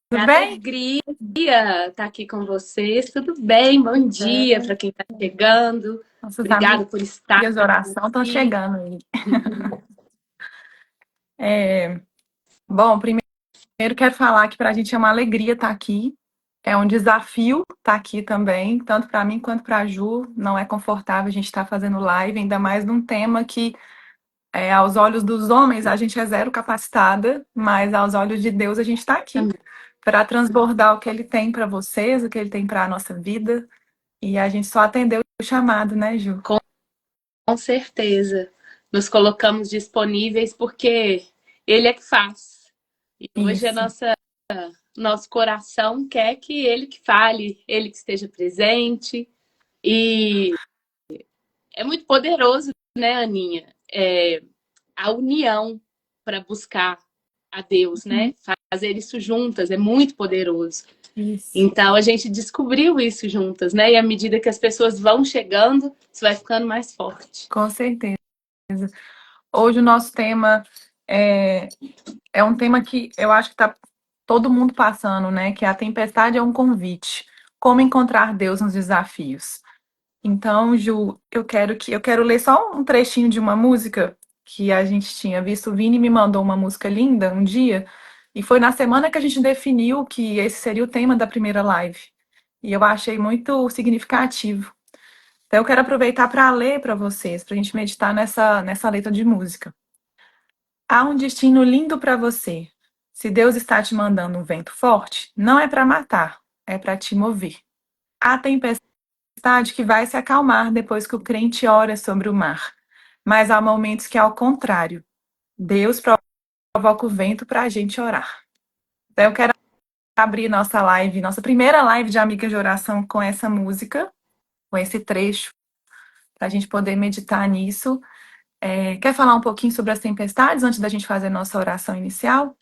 Tudo bem? Alegria estar aqui com vocês. Tudo bem? Bom dia para quem está chegando. Nossos Obrigada por estar amigas de oração estão aqui. chegando aí. Bom, primeiro quero falar que para a gente é uma alegria estar aqui. É um desafio estar aqui também, tanto para mim quanto para a Ju. Não é confortável a gente estar fazendo live, ainda mais num tema que, aos olhos dos homens, a gente é zero capacitada, mas aos olhos de Deus a gente está aqui para transbordar o que Ele tem para vocês, o que Ele tem para a nossa vida. E a gente só atendeu o chamado, né, Ju? Com certeza. Nos colocamos disponíveis porque Ele é que faz. E hoje Isso. nosso coração quer que Ele que fale, Ele que esteja presente. E é muito poderoso, né, Aninha? A união para buscar a Deus, Uhum. né? Fazer isso juntas é muito poderoso. Isso. Então a gente descobriu isso juntas, né? E à medida que as pessoas vão chegando, isso vai ficando mais forte. Com certeza. Hoje o nosso tema é, é um tema que eu acho que está todo mundo passando, né? Que é a tempestade é um convite. Como encontrar Deus nos desafios. Então, Ju, eu quero ler só um trechinho de uma música que a gente tinha visto. O Vini me mandou uma música linda um dia, e foi na semana que a gente definiu que esse seria o tema da primeira live. E eu achei muito significativo. Então, eu quero aproveitar para ler para vocês, para a gente meditar nessa letra de música. Há um destino lindo para você. Se Deus está te mandando um vento forte, não é para matar, é para te mover. Há tempestade que vai se acalmar depois que o crente ora sobre o mar. Mas há momentos que, ao contrário, Deus provoca o vento para a gente orar. Então, eu quero abrir nossa live, nossa primeira live de Amigas de Oração com essa música, com esse trecho, para a gente poder meditar nisso. Quer falar um pouquinho sobre as tempestades antes da gente fazer nossa oração inicial?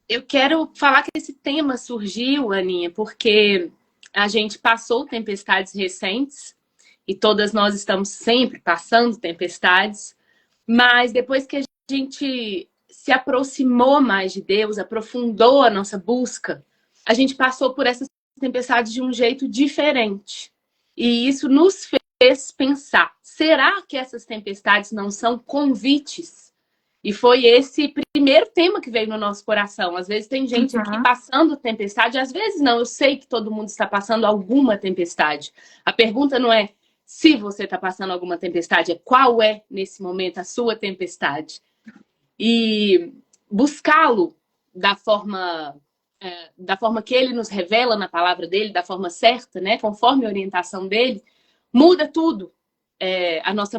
Eu quero falar que esse tema surgiu, Aninha, porque a gente passou tempestades recentes e todas nós estamos sempre passando tempestades, mas depois que a gente se aproximou mais de Deus, aprofundou a nossa busca, a gente passou por essas tempestades de um jeito diferente. E isso nos fez pensar: será que essas tempestades não são convites? E foi esse primeiro tema que veio no nosso coração. Às vezes tem gente aqui Uhum. passando tempestade, às vezes não. Eu sei que todo mundo está passando alguma tempestade. A pergunta não é se você está passando alguma tempestade, é qual é, nesse momento, a sua tempestade. E buscá-lo da forma da forma que ele nos revela na palavra dele, da forma certa, né, conforme a orientação dele, muda tudo. A nossa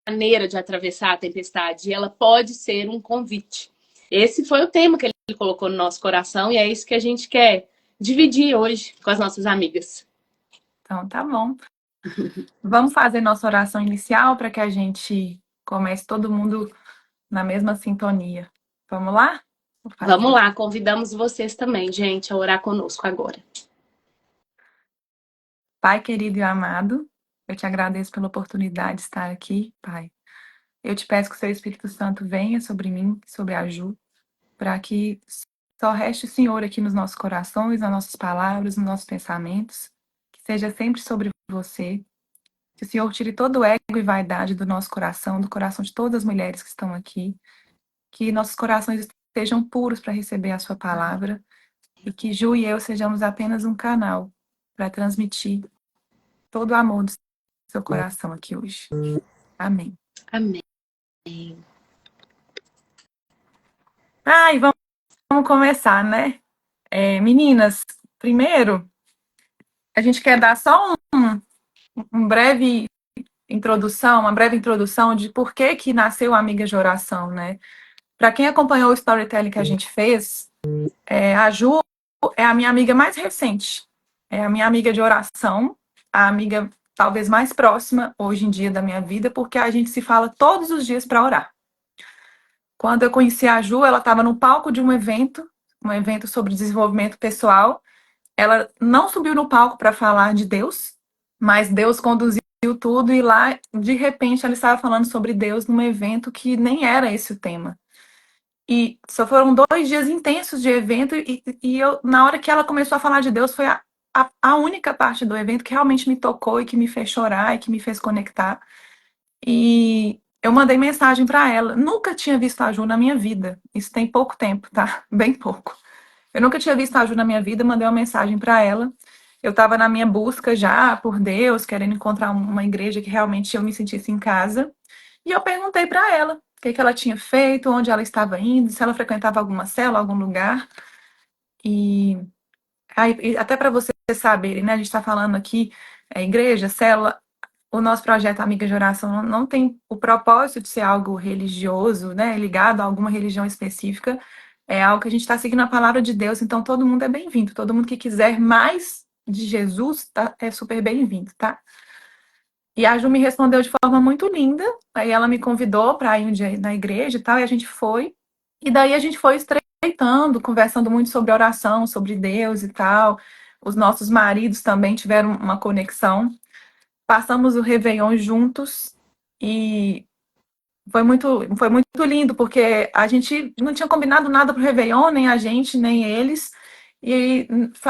maneira de atravessar a tempestade. E ela pode ser um convite. Esse foi o tema que ele colocou no nosso coração e é isso que a gente quer dividir hoje com as nossas amigas. Então, tá bom. Vamos fazer nossa oração inicial para que a gente comece todo mundo na mesma sintonia. Vamos lá? Vou Vamos fazer. lá, convidamos vocês também, gente, a orar conosco agora. Pai querido e amado, eu te agradeço pela oportunidade de estar aqui, Pai. Eu te peço que o seu Espírito Santo venha sobre mim, sobre a Ju, para que só reste o Senhor aqui nos nossos corações, nas nossas palavras, nos nossos pensamentos, que seja sempre sobre você. Que o Senhor tire todo o ego e vaidade do nosso coração, do coração de todas as mulheres que estão aqui. Que nossos corações estejam puros para receber a sua palavra e que Ju e eu sejamos apenas um canal para transmitir todo o amor do seu coração aqui hoje. Amém. Amém. Vamos começar, né? Meninas, primeiro, a gente quer dar só um breve introdução, uma breve introdução de por que que nasceu a Amiga de Oração, né? Para quem acompanhou o storytelling que a gente fez, a Ju é a minha amiga mais recente. É a minha amiga de oração, a amiga talvez mais próxima hoje em dia da minha vida, porque a gente se fala todos os dias para orar. Quando eu conheci a Ju, ela estava no palco de um evento sobre desenvolvimento pessoal. Ela não subiu no palco para falar de Deus, mas Deus conduziu tudo e lá, de repente, ela estava falando sobre Deus num evento que nem era esse o tema. E só foram 2 dias intensos de evento, e eu, na hora que ela começou a falar de Deus, foi a única parte do evento que realmente me tocou e que me fez chorar e que me fez conectar. E eu mandei mensagem para ela. Nunca tinha visto a Ju na minha vida. Isso tem pouco tempo, tá? Bem pouco. Eu nunca tinha visto a Ju na minha vida, mandei uma mensagem para ela. Eu estava na minha busca já por Deus, querendo encontrar uma igreja que realmente eu me sentisse em casa. E eu perguntei para ela o que ela tinha feito, onde ela estava indo, se ela frequentava alguma célula, algum lugar. E aí, até para vocês saberem, né? A gente está falando aqui, igreja, célula. O nosso projeto Amiga de Oração não tem o propósito de ser algo religioso, né? Ligado a alguma religião específica. É algo que a gente está seguindo a palavra de Deus, então todo mundo é bem-vindo. Todo mundo que quiser mais de Jesus é super bem-vindo, tá? E a Ju me respondeu de forma muito linda. Aí ela me convidou para ir um dia na igreja e tal, e a gente foi. E daí a gente foi estreitando, conversando muito sobre oração, sobre Deus e tal. Os nossos maridos também tiveram uma conexão. Passamos o Réveillon juntos e foi muito lindo, porque a gente não tinha combinado nada pro Réveillon, nem a gente, nem eles. E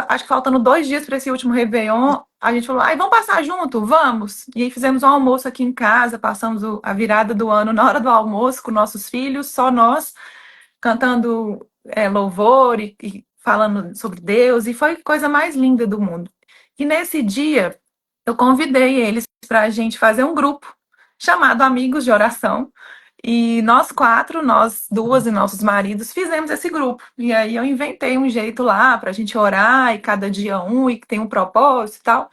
acho que faltando 2 dias para esse último Réveillon, a gente falou, ai, vamos passar junto? Vamos! E aí fizemos um almoço aqui em casa, passamos a virada do ano na hora do almoço com nossos filhos, só nós, cantando louvor e falando sobre Deus, e foi a coisa mais linda do mundo. E nesse dia, eu convidei eles para a gente fazer um grupo chamado Amigos de Oração. E nós quatro, nós duas e nossos maridos, fizemos esse grupo. E aí eu inventei um jeito lá para a gente orar, e cada dia um, e que tem um propósito e tal.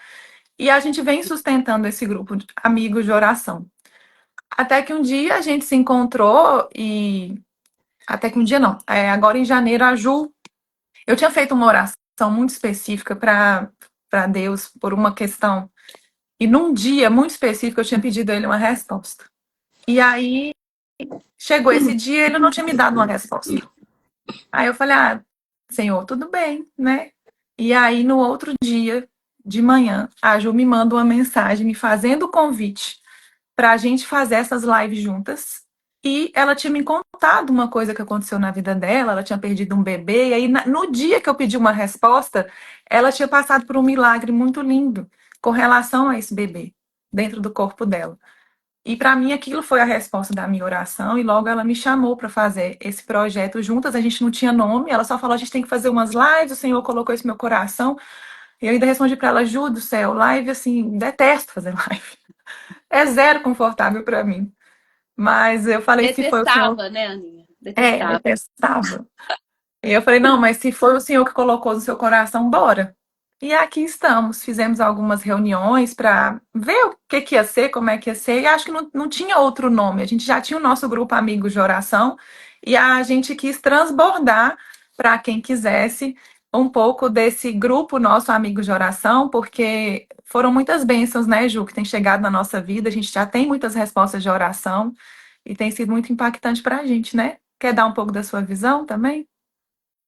E a gente vem sustentando esse grupo de amigos de oração. Até que um dia a gente se encontrou e. Até que um dia não. Agora em janeiro, a Ju. Eu tinha feito uma oração muito específica para Deus por uma questão. E num dia muito específico eu tinha pedido a ele uma resposta. E aí chegou esse dia e ele não tinha me dado uma resposta. Aí eu falei, Senhor, tudo bem, né? E aí no outro dia, de manhã, a Ju me manda uma mensagem me fazendo o convite para a gente fazer essas lives juntas. E ela tinha me contado uma coisa que aconteceu na vida dela, ela tinha perdido um bebê, e aí no dia que eu pedi uma resposta, ela tinha passado por um milagre muito lindo com relação a esse bebê dentro do corpo dela. E para mim aquilo foi a resposta da minha oração, e logo ela me chamou para fazer esse projeto juntas. A gente não tinha nome, ela só falou: a gente tem que fazer umas lives, o Senhor colocou isso no meu coração. E eu ainda respondi para ela: Ju do céu, live assim, detesto fazer live. É zero confortável para mim. Mas eu falei: se foi o Senhor. Detestava, né, Aninha? Detestava. Detestava. E eu falei: não, mas se foi o Senhor que colocou no seu coração, bora. E aqui estamos, fizemos algumas reuniões para ver o que, que ia ser, como é que ia ser, e acho que não tinha outro nome. A gente já tinha o nosso grupo Amigos de Oração, e a gente quis transbordar para quem quisesse um pouco desse grupo nosso Amigos de Oração, porque foram muitas bênçãos, né, Ju, que tem chegado na nossa vida. A gente já tem muitas respostas de oração e tem sido muito impactante para a gente, né? Quer dar um pouco da sua visão também?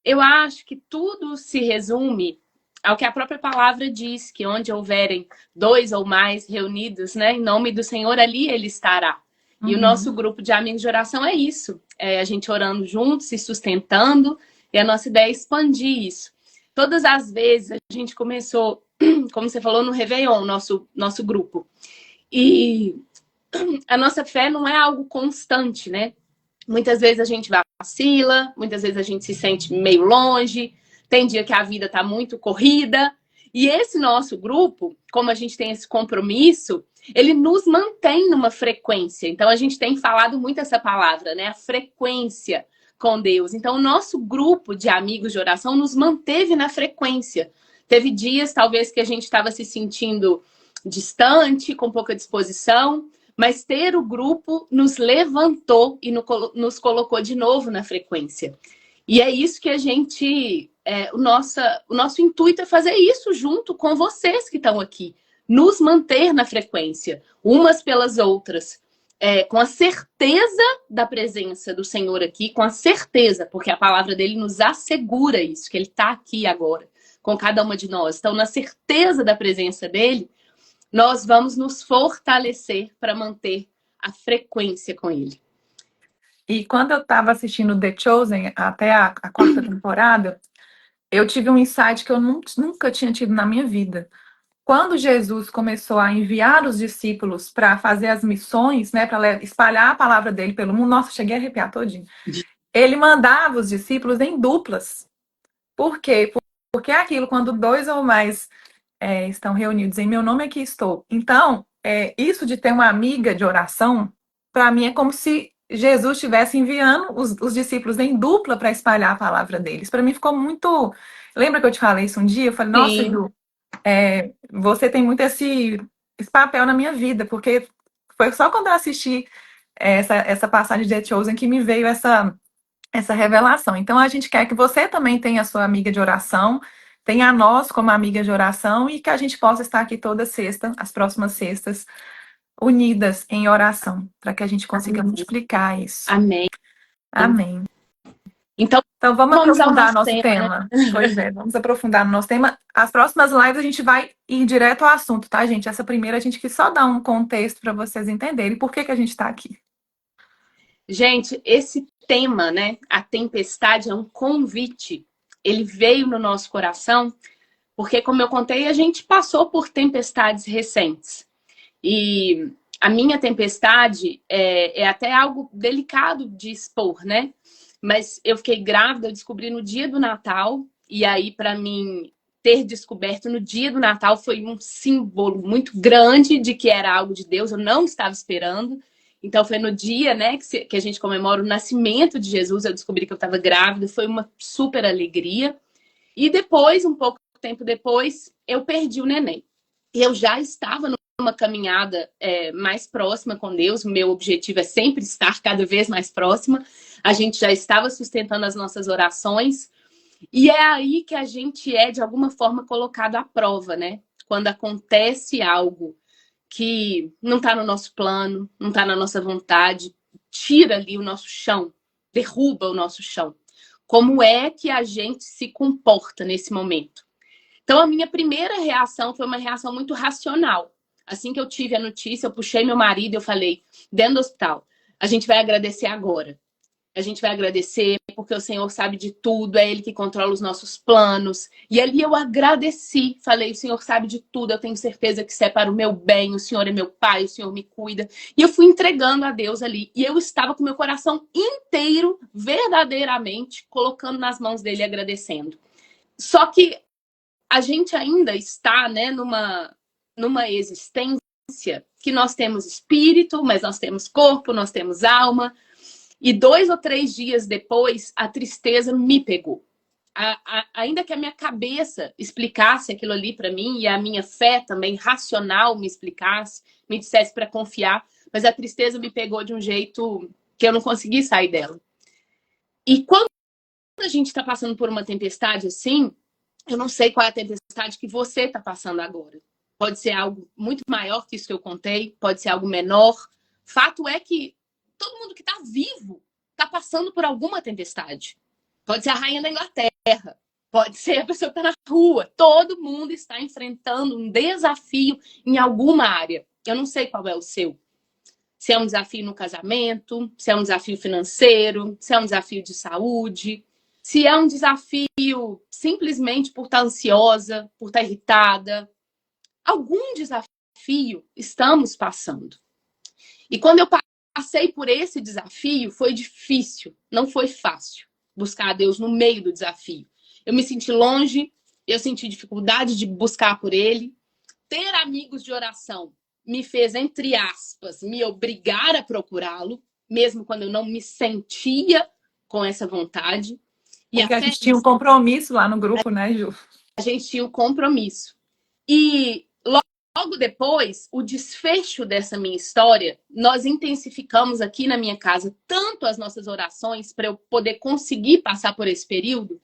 Eu acho que tudo se resume ao que a própria palavra diz, que onde houverem dois ou mais reunidos, né, em nome do Senhor, ali ele estará. E o nosso Uhum. grupo de amigos de oração é isso. É a gente orando juntos, se sustentando, e a nossa ideia é expandir isso. Todas as vezes a gente começou, como você falou, no Réveillon, nosso grupo. E a nossa fé não é algo constante, né? Muitas vezes a gente vacila, muitas vezes a gente se sente meio longe, tem dia que a vida tá muito corrida. E esse nosso grupo, como a gente tem esse compromisso, ele nos mantém numa frequência. Então a gente tem falado muito essa palavra, né? A frequência com Deus. Então o nosso grupo de amigos de oração nos manteve na frequência. Teve dias, talvez, que a gente estava se sentindo distante, com pouca disposição, mas ter o grupo nos levantou e nos colocou de novo na frequência. E é isso que a gente. O nosso intuito é fazer isso junto com vocês que estão aqui. Nos manter na frequência, umas pelas outras. Com a certeza da presença do Senhor aqui, com a certeza, porque a palavra dele nos assegura isso, que ele está aqui agora, com cada uma de nós. Então, na certeza da presença dele, nós vamos nos fortalecer para manter a frequência com ele. E quando eu estava assistindo The Chosen, até a quarta temporada, eu tive um insight que eu nunca tinha tido na minha vida. Quando Jesus começou a enviar os discípulos para fazer as missões, né, para espalhar a palavra dele pelo mundo, nossa, cheguei a arrepiar todinho. Ele mandava os discípulos em duplas. Por quê? Porque é aquilo, quando dois ou mais estão reunidos em meu nome, aqui estou. Então, isso de ter uma amiga de oração, para mim é como se Jesus estivesse enviando os discípulos em dupla para espalhar a palavra deles. Para mim ficou muito. Lembra que eu te falei isso um dia? Eu falei, nossa, Sim. Ju, você tem muito esse papel na minha vida, porque foi só quando eu assisti essa passagem de The Chosen que me veio essa revelação. Então, a gente quer que você também tenha a sua amiga de oração, tenha a nós como amiga de oração e que a gente possa estar aqui toda sexta, as próximas sextas, unidas em oração, para que a gente consiga multiplicar isso. Amém. Amém. Então, Então, vamos vamos ao aprofundar nosso nosso tema, né? tema. Pois é, vamos aprofundar no nosso tema. As próximas lives a gente vai ir direto ao assunto, tá, gente? Essa primeira a gente quis só dar um contexto para vocês entenderem por que a gente está aqui. Gente, esse tema, né? A tempestade é um convite. Ele veio no nosso coração, porque, como eu contei, a gente passou por tempestades recentes. E a minha tempestade é até algo delicado de expor, né? Mas eu fiquei grávida, eu descobri no dia do Natal, e aí, para mim, ter descoberto no dia do Natal foi um símbolo muito grande de que era algo de Deus, eu não estava esperando. Então, foi no dia, né, que a gente comemora o nascimento de Jesus, eu descobri que eu estava grávida, foi uma super alegria. E depois, um pouco tempo depois, eu perdi o neném. Eu já estava numa caminhada mais próxima com Deus, o meu objetivo é sempre estar cada vez mais próxima. A gente já estava sustentando as nossas orações, e é aí que a gente de alguma forma, colocado à prova, né? Quando acontece algo que não está no nosso plano, não está na nossa vontade, tira ali o nosso chão, derruba o nosso chão. Como é que a gente se comporta nesse momento? Então, a minha primeira reação foi uma reação muito racional. Assim que eu tive a notícia, eu puxei meu marido e eu falei, dentro do hospital, a gente vai agradecer agora. A gente vai agradecer porque o Senhor sabe de tudo, é Ele que controla os nossos planos. E ali eu agradeci, falei, o Senhor sabe de tudo, eu tenho certeza que isso é para o meu bem, o Senhor é meu pai, o Senhor me cuida. E eu fui entregando a Deus ali. E eu estava com meu coração inteiro, verdadeiramente, colocando nas mãos dele, agradecendo. Só que a gente ainda está, né, numa existência que nós temos espírito, mas nós temos corpo, nós temos alma. E 2 ou 3 dias depois, a tristeza me pegou. Ainda que a minha cabeça explicasse aquilo ali para mim e a minha fé também racional me explicasse, me dissesse para confiar, mas a tristeza me pegou de um jeito que eu não consegui sair dela. E quando a gente está passando por uma tempestade assim, eu não sei qual é a tempestade que você está passando agora. Pode ser algo muito maior que isso que eu contei, pode ser algo menor. Fato é que todo mundo que está vivo está passando por alguma tempestade. Pode ser a rainha da Inglaterra, pode ser a pessoa que está na rua. Todo mundo está enfrentando um desafio em alguma área. Eu não sei qual é o seu. Se é um desafio no casamento, se é um desafio financeiro, se é um desafio de saúde, se é um desafio simplesmente por estar ansiosa, por estar irritada. Algum desafio estamos passando. E quando eu passei por esse desafio, foi difícil, não foi fácil buscar a Deus no meio do desafio. Eu me senti longe, eu senti dificuldade de buscar por Ele. Ter amigos de oração me fez, entre aspas, me obrigar a procurá-lo, mesmo quando eu não me sentia com essa vontade. E Porque a gente tinha um compromisso lá no grupo, né, Ju? a gente tinha um compromisso. E logo depois, o desfecho dessa minha história, nós intensificamos aqui na minha casa tanto as nossas orações para eu poder conseguir passar por esse período.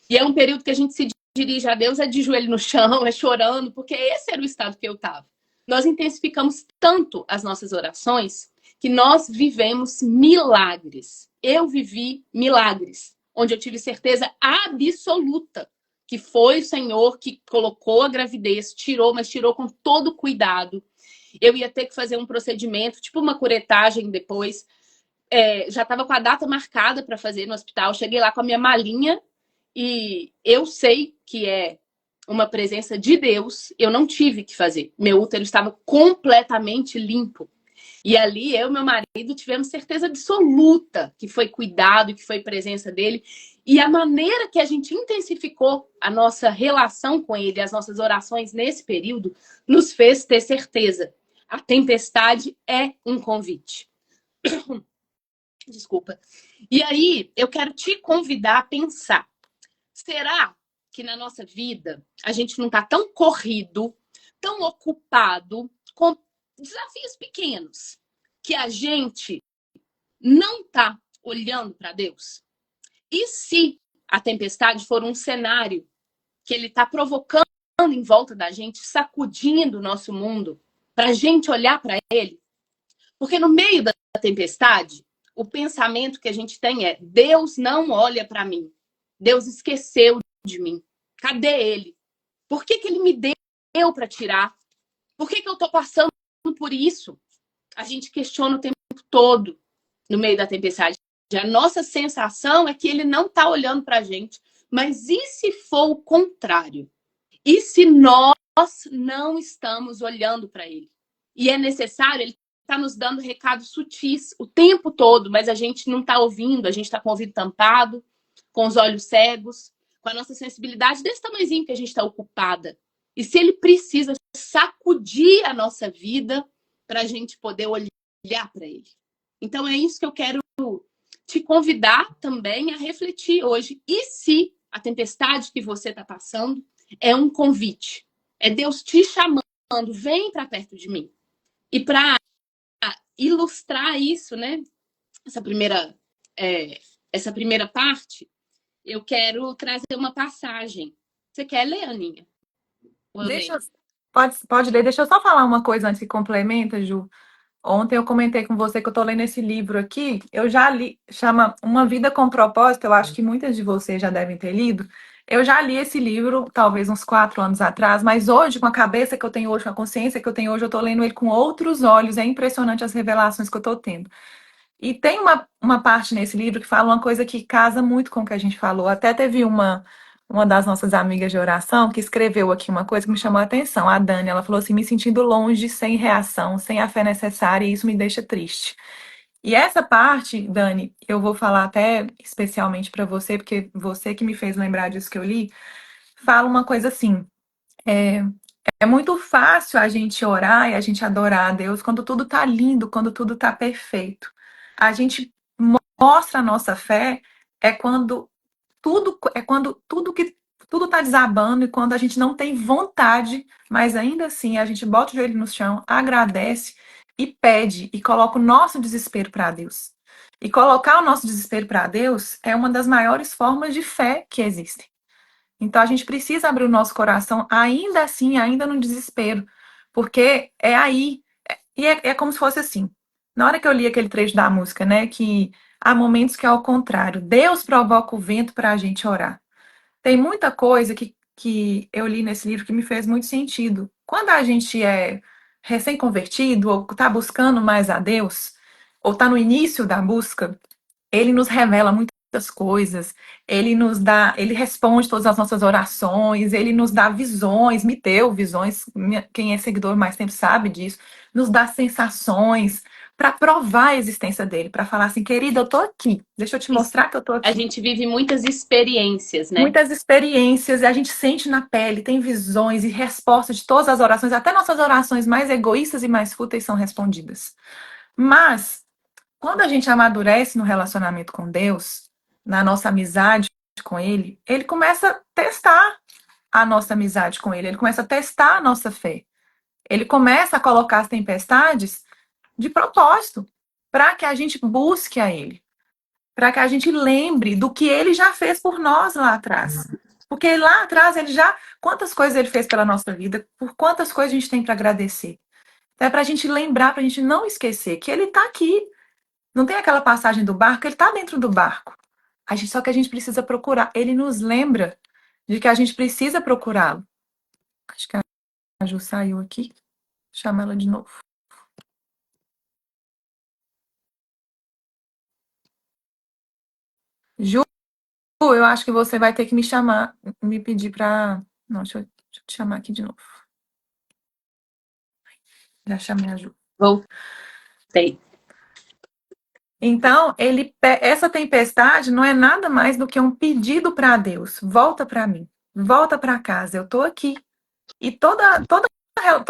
E é um período que a gente se dirige a Deus de joelho no chão, chorando, porque esse era o estado que eu estava. Nós intensificamos tanto as nossas orações que nós vivemos milagres. Eu vivi milagres, onde eu tive certeza absoluta que foi o Senhor que colocou a gravidez, tirou, mas tirou com todo cuidado. Eu ia ter que fazer um procedimento, tipo uma curetagem depois. já estava com a data marcada para fazer no hospital. Cheguei lá com a minha malinha e eu sei que é uma presença de Deus. Eu não tive que fazer. Meu útero estava completamente limpo. E ali eu e meu marido tivemos certeza absoluta que foi cuidado, que foi presença dele. E a maneira que a gente intensificou a nossa relação com ele, as nossas orações nesse período, nos fez ter certeza. A tempestade é um convite. Desculpa. E aí, eu quero te convidar a pensar: será que na nossa vida a gente não está tão corrido, tão ocupado com desafios pequenos, que a gente não está olhando para Deus? E se a tempestade for um cenário que ele está provocando em volta da gente, sacudindo o nosso mundo, para a gente olhar para ele? Porque no meio da tempestade, o pensamento que a gente tem é: Deus não olha para mim. Deus esqueceu de mim. Cadê ele? Por que ele me deu para tirar? Por que eu estou passando por isso? A gente questiona o tempo todo no meio da tempestade. A nossa sensação é que ele não está olhando para a gente. Mas e se for o contrário? E se nós não estamos olhando para ele? E é necessário, ele está nos dando recados sutis o tempo todo, mas a gente não está ouvindo, a gente está com o ouvido tampado, com os olhos cegos, com a nossa sensibilidade desse tamanhozinho que a gente está ocupada. E se ele precisa sacudir a nossa vida para a gente poder olhar para ele? Então é isso que eu quero te convidar também a refletir hoje. E se a tempestade que você está passando é um convite? É Deus te chamando, vem para perto de mim. E para ilustrar isso, né? Essa primeira, essa primeira parte, eu quero trazer uma passagem. Você quer ler, Aninha? Deixa eu, pode ler, deixa eu só falar uma coisa antes que complementa, Ju. Ontem eu comentei com você que eu estou lendo esse livro aqui. Eu já li, chama Uma Vida com Propósito. Eu acho que muitas de vocês já devem ter lido. Eu já li esse livro, talvez uns 4 anos atrás, mas hoje, com a cabeça que eu tenho hoje, com a consciência que eu tenho hoje, eu estou lendo ele com outros olhos. É impressionante as revelações que eu estou tendo. E tem uma parte nesse livro que fala uma coisa que casa muito com o que a gente falou. Até teve uma das nossas amigas de oração que escreveu aqui uma coisa que me chamou a atenção. A Dani, ela falou assim: me sentindo longe, sem reação, sem a fé necessária, e isso me deixa triste. E essa parte, Dani, eu vou falar até especialmente para você, porque você que me fez lembrar disso que eu li, fala uma coisa assim. É, é muito fácil a gente orar e a gente adorar a Deus quando tudo tá lindo, quando tudo tá perfeito. A gente mostra a nossa fé quando tudo tá desabando e quando a gente não tem vontade, mas ainda assim a gente bota o joelho no chão, agradece e pede e coloca o nosso desespero para Deus. E colocar o nosso desespero para Deus é uma das maiores formas de fé que existem. Então a gente precisa abrir o nosso coração, ainda assim, ainda no desespero, porque é aí, é como se fosse assim. Na hora que eu li aquele trecho da música, né, que há momentos que é ao contrário, Deus provoca o vento para a gente orar. Tem muita coisa que eu li nesse livro que me fez muito sentido. Quando a gente é recém-convertido, ou está buscando mais a Deus, ou está no início da busca, ele nos revela muitas coisas, ele nos dá, ele responde todas as nossas orações, ele nos dá visões, me deu visões, quem é seguidor mais tempo sabe disso, nos dá sensações para provar a existência dele, para falar assim, querida, eu tô aqui, deixa eu te mostrar que eu tô A aqui. gente vive muitas experiências, né? Muitas experiências, a gente sente na pele, tem visões e respostas de todas as orações, até nossas orações mais egoístas e mais fúteis são respondidas. Mas quando a gente amadurece no relacionamento com Deus, na nossa amizade com Ele, Ele começa a testar a nossa amizade com Ele, Ele começa a testar a nossa fé. Ele começa a colocar as tempestades de propósito, para que a gente busque a Ele, para que a gente lembre do que Ele já fez por nós lá atrás. Porque lá atrás Ele já. Quantas coisas Ele fez pela nossa vida, por quantas coisas a gente tem para agradecer. Então, é para a gente lembrar, para a gente não esquecer que Ele está aqui. Não tem aquela passagem do barco, ele está dentro do barco. Só que a gente precisa procurar. Ele nos lembra de que a gente precisa procurá-lo. Acho que a Ju saiu aqui. Chama ela de novo. Ju, eu acho que você vai ter que me chamar, me pedir para. Não, deixa eu te chamar aqui de novo. Já chamei a Ju. Voltei. Então, essa tempestade não é nada mais do que um pedido para Deus. Volta para mim, volta para casa, eu tô aqui. E todo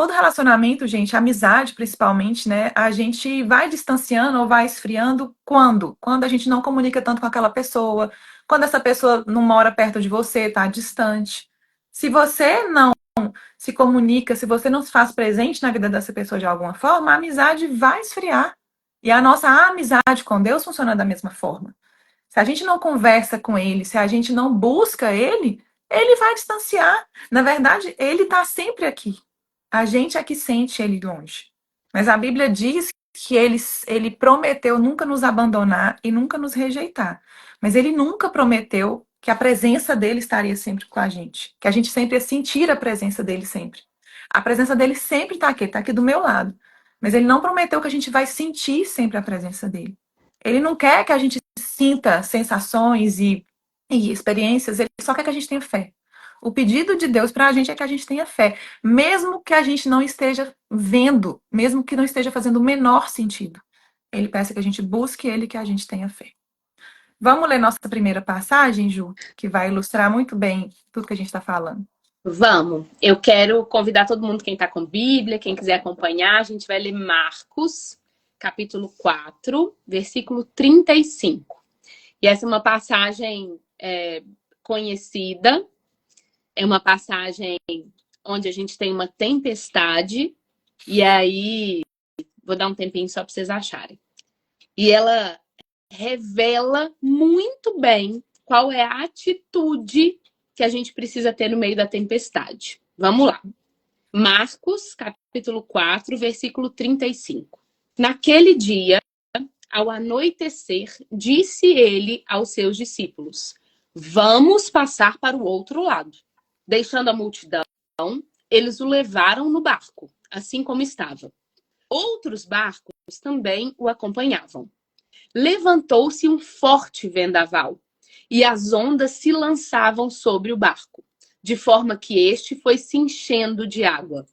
relacionamento, gente, amizade principalmente, né? A gente vai distanciando ou vai esfriando quando? Quando a gente não comunica tanto com aquela pessoa, quando essa pessoa não mora perto de você, tá distante. Se você não se comunica, se você não se faz presente na vida dessa pessoa de alguma forma, a amizade vai esfriar. E a nossa amizade com Deus funciona da mesma forma. Se a gente não conversa com ele, se a gente não busca ele, ele vai distanciar. Na verdade, ele está sempre aqui. A gente é que sente ele longe. Mas a Bíblia diz que ele prometeu nunca nos abandonar e nunca nos rejeitar. Mas ele nunca prometeu que a presença dele estaria sempre com a gente. Que a gente sempre ia sentir a presença dele sempre. A presença dele sempre está aqui do meu lado. Mas ele não prometeu que a gente vai sentir sempre a presença dele. Ele não quer que a gente sinta sensações e experiências, ele só quer que a gente tenha fé. O pedido de Deus para a gente é que a gente tenha fé, mesmo que a gente não esteja vendo, mesmo que não esteja fazendo o menor sentido. Ele peça que a gente busque ele, que a gente tenha fé. Vamos ler nossa primeira passagem, Ju, que vai ilustrar muito bem tudo que a gente está falando. Vamos. Eu quero convidar todo mundo, quem está com Bíblia, quem quiser acompanhar, a gente vai ler Marcos, capítulo 4, versículo 35. E essa é uma passagem conhecida, é uma passagem onde a gente tem uma tempestade, e aí vou dar um tempinho só para vocês acharem. E ela revela muito bem qual é a atitude que a gente precisa ter no meio da tempestade. Vamos lá. Marcos, capítulo 4, versículo 35. Naquele dia, ao anoitecer, disse ele aos seus discípulos: Vamos passar para o outro lado. Deixando a multidão, eles o levaram no barco, assim como estava. Outros barcos também o acompanhavam. Levantou-se um forte vendaval, e as ondas se lançavam sobre o barco, de forma que este foi se enchendo de água.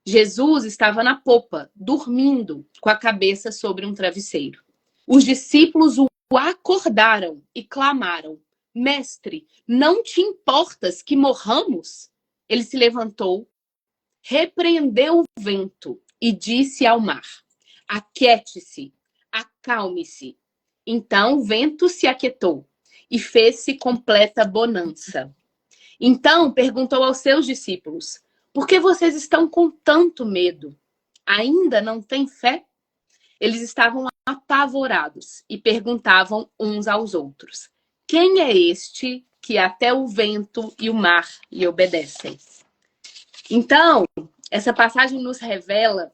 Jesus estava na popa, dormindo, com a cabeça sobre um travesseiro. Os discípulos o acordaram e clamaram: Mestre, não te importas que morramos? Ele se levantou, repreendeu o vento e disse ao mar: Aquiete-se, acalme-se. Então o vento se aquietou e fez-se completa bonança. Então perguntou aos seus discípulos: Por que vocês estão com tanto medo? Ainda não têm fé? Eles estavam apavorados e perguntavam uns aos outros: Quem é este que até o vento e o mar lhe obedecem? Então, essa passagem nos revela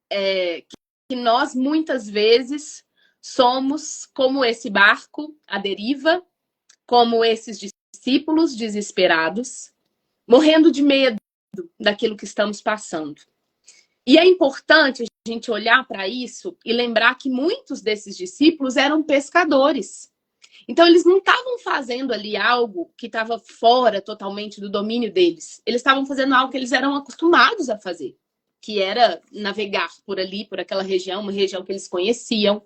que nós muitas vezes somos como esse barco à deriva, como esses discípulos desesperados, morrendo de medo daquilo que estamos passando. E é importante a gente olhar para isso e lembrar que muitos desses discípulos eram pescadores. Então, eles não estavam fazendo ali algo que estava fora totalmente do domínio deles. Eles estavam fazendo algo que eles eram acostumados a fazer, que era navegar por ali, por aquela região, uma região que eles conheciam.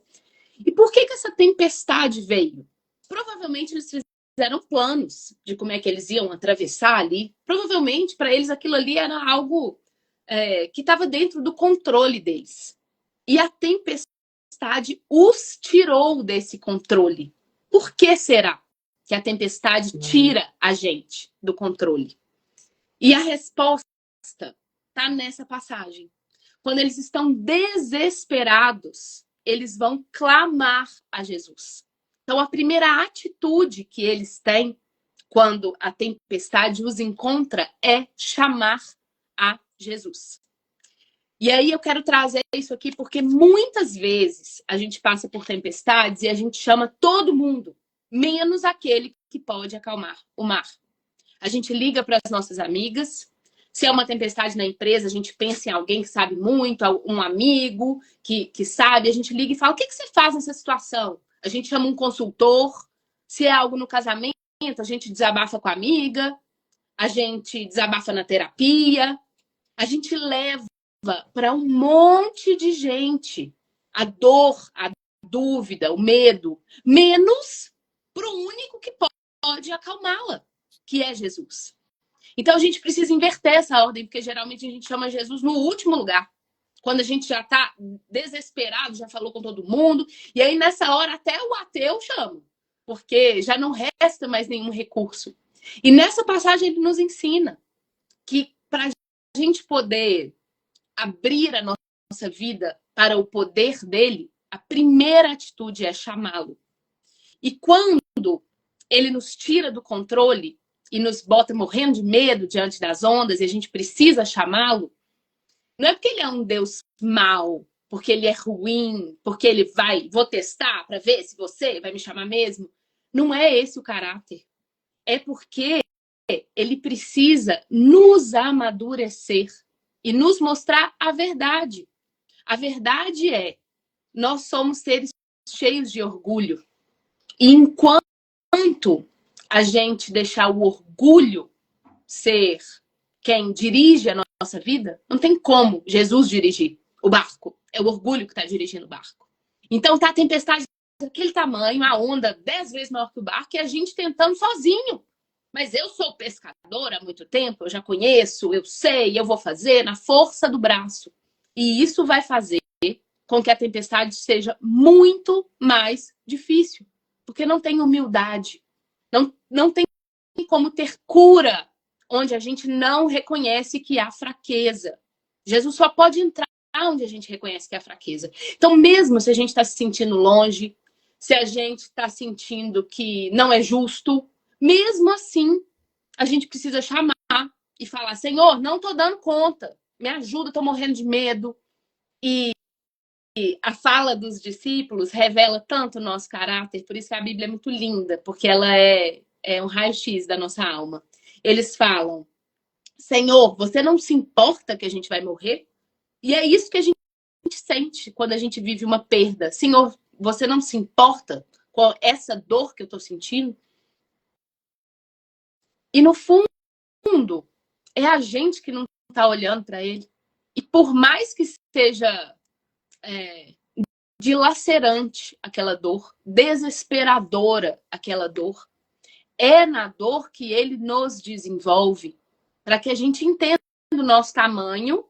E por que essa tempestade veio? Provavelmente eles fizeram planos de como é que eles iam atravessar ali. Provavelmente, para eles, aquilo ali era algo que estava dentro do controle deles. E a tempestade os tirou desse controle. Por que será que a tempestade tira a gente do controle? E a resposta está nessa passagem. Quando eles estão desesperados, eles vão clamar a Jesus. Então, a primeira atitude que eles têm quando a tempestade os encontra é chamar a Jesus. E aí eu quero trazer isso aqui porque muitas vezes a gente passa por tempestades e a gente chama todo mundo, menos aquele que pode acalmar o mar. A gente liga para as nossas amigas. Se é uma tempestade na empresa, a gente pensa em alguém que sabe muito, um amigo que sabe. A gente liga e fala: o que você faz nessa situação? A gente chama um consultor. Se é algo no casamento, a gente desabafa com a amiga, a gente desabafa na terapia, a gente leva para um monte de gente a dor, a dúvida, o medo, menos para o único que pode acalmá-la, que é Jesus. Então a gente precisa inverter essa ordem, porque geralmente a gente chama Jesus no último lugar. Quando a gente já está desesperado, já falou com todo mundo, e aí nessa hora até o ateu chama, porque já não resta mais nenhum recurso. E nessa passagem ele nos ensina que para a gente poder abrir a nossa vida para o poder dele, a primeira atitude é chamá-lo. E quando ele nos tira do controle e nos bota morrendo de medo diante das ondas e a gente precisa chamá-lo, não é porque ele é um Deus mau, porque ele é ruim, porque ele vou testar para ver se você vai me chamar mesmo. Não é esse o caráter. É porque ele precisa nos amadurecer e nos mostrar a verdade. A verdade é, nós somos seres cheios de orgulho. E enquanto a gente deixar o orgulho ser quem dirige a nossa vida, não tem como Jesus dirigir o barco. É o orgulho que está dirigindo o barco. Então tá a tempestade daquele tamanho, a onda 10 vezes maior que o barco, e a gente tentando sozinho. Mas eu sou pescadora há muito tempo, eu já conheço, eu sei, eu vou fazer na força do braço. E isso vai fazer com que a tempestade seja muito mais difícil, porque não tem humildade, não tem como ter cura onde a gente não reconhece que há fraqueza. Jesus só pode entrar onde a gente reconhece que há fraqueza. Então, mesmo se a gente está se sentindo longe, se a gente está sentindo que não é justo, mesmo assim, a gente precisa chamar e falar: Senhor, não estou dando conta, me ajuda, estou morrendo de medo. E a fala dos discípulos revela tanto o nosso caráter, por isso que a Bíblia é muito linda, porque ela é um raio-x da nossa alma. Eles falam: Senhor, você não se importa que a gente vai morrer? E é isso que a gente sente quando a gente vive uma perda. Senhor, você não se importa com essa dor que eu estou sentindo? E no fundo, é a gente que não está olhando para ele. E por mais que seja dilacerante aquela dor, desesperadora aquela dor, é na dor que ele nos desenvolve, para que a gente entenda o nosso tamanho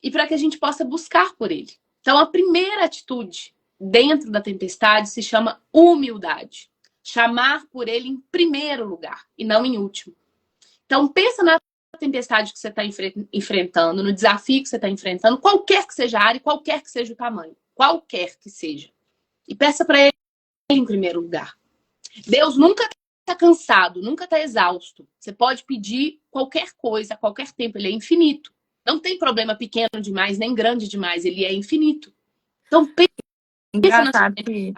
e para que a gente possa buscar por ele. Então, a primeira atitude dentro da tempestade se chama humildade. Chamar por ele em primeiro lugar e não em último. Então, pensa na tempestade que você está enfrentando, no desafio que você está enfrentando, qualquer que seja a área, qualquer que seja o tamanho, qualquer que seja. E peça para ele em primeiro lugar. Deus nunca está cansado, nunca está exausto. Você pode pedir qualquer coisa, a qualquer tempo, ele é infinito. Não tem problema pequeno demais, nem grande demais, ele é infinito. Então, pensa na sua Engraçado que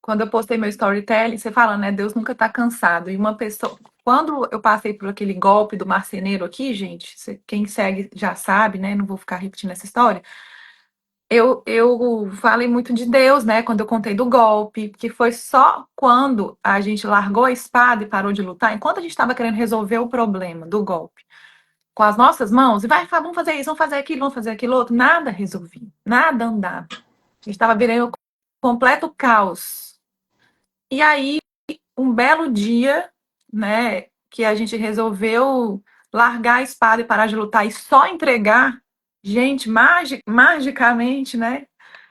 quando eu postei meu storytelling, você fala, né? Deus nunca tá cansado. E uma pessoa. Quando eu passei por aquele golpe do marceneiro aqui, gente, quem segue já sabe, né? Não vou ficar repetindo essa história. Eu falei muito de Deus, né? Quando eu contei do golpe, que foi só quando a gente largou a espada e parou de lutar, enquanto a gente estava querendo resolver o problema do golpe com as nossas mãos, e vamos fazer isso, vamos fazer aquilo outro, nada resolvia, nada andava. A gente estava virando completo caos. E aí, um belo dia, né, que a gente resolveu largar a espada e parar de lutar e só entregar, gente, magicamente, né,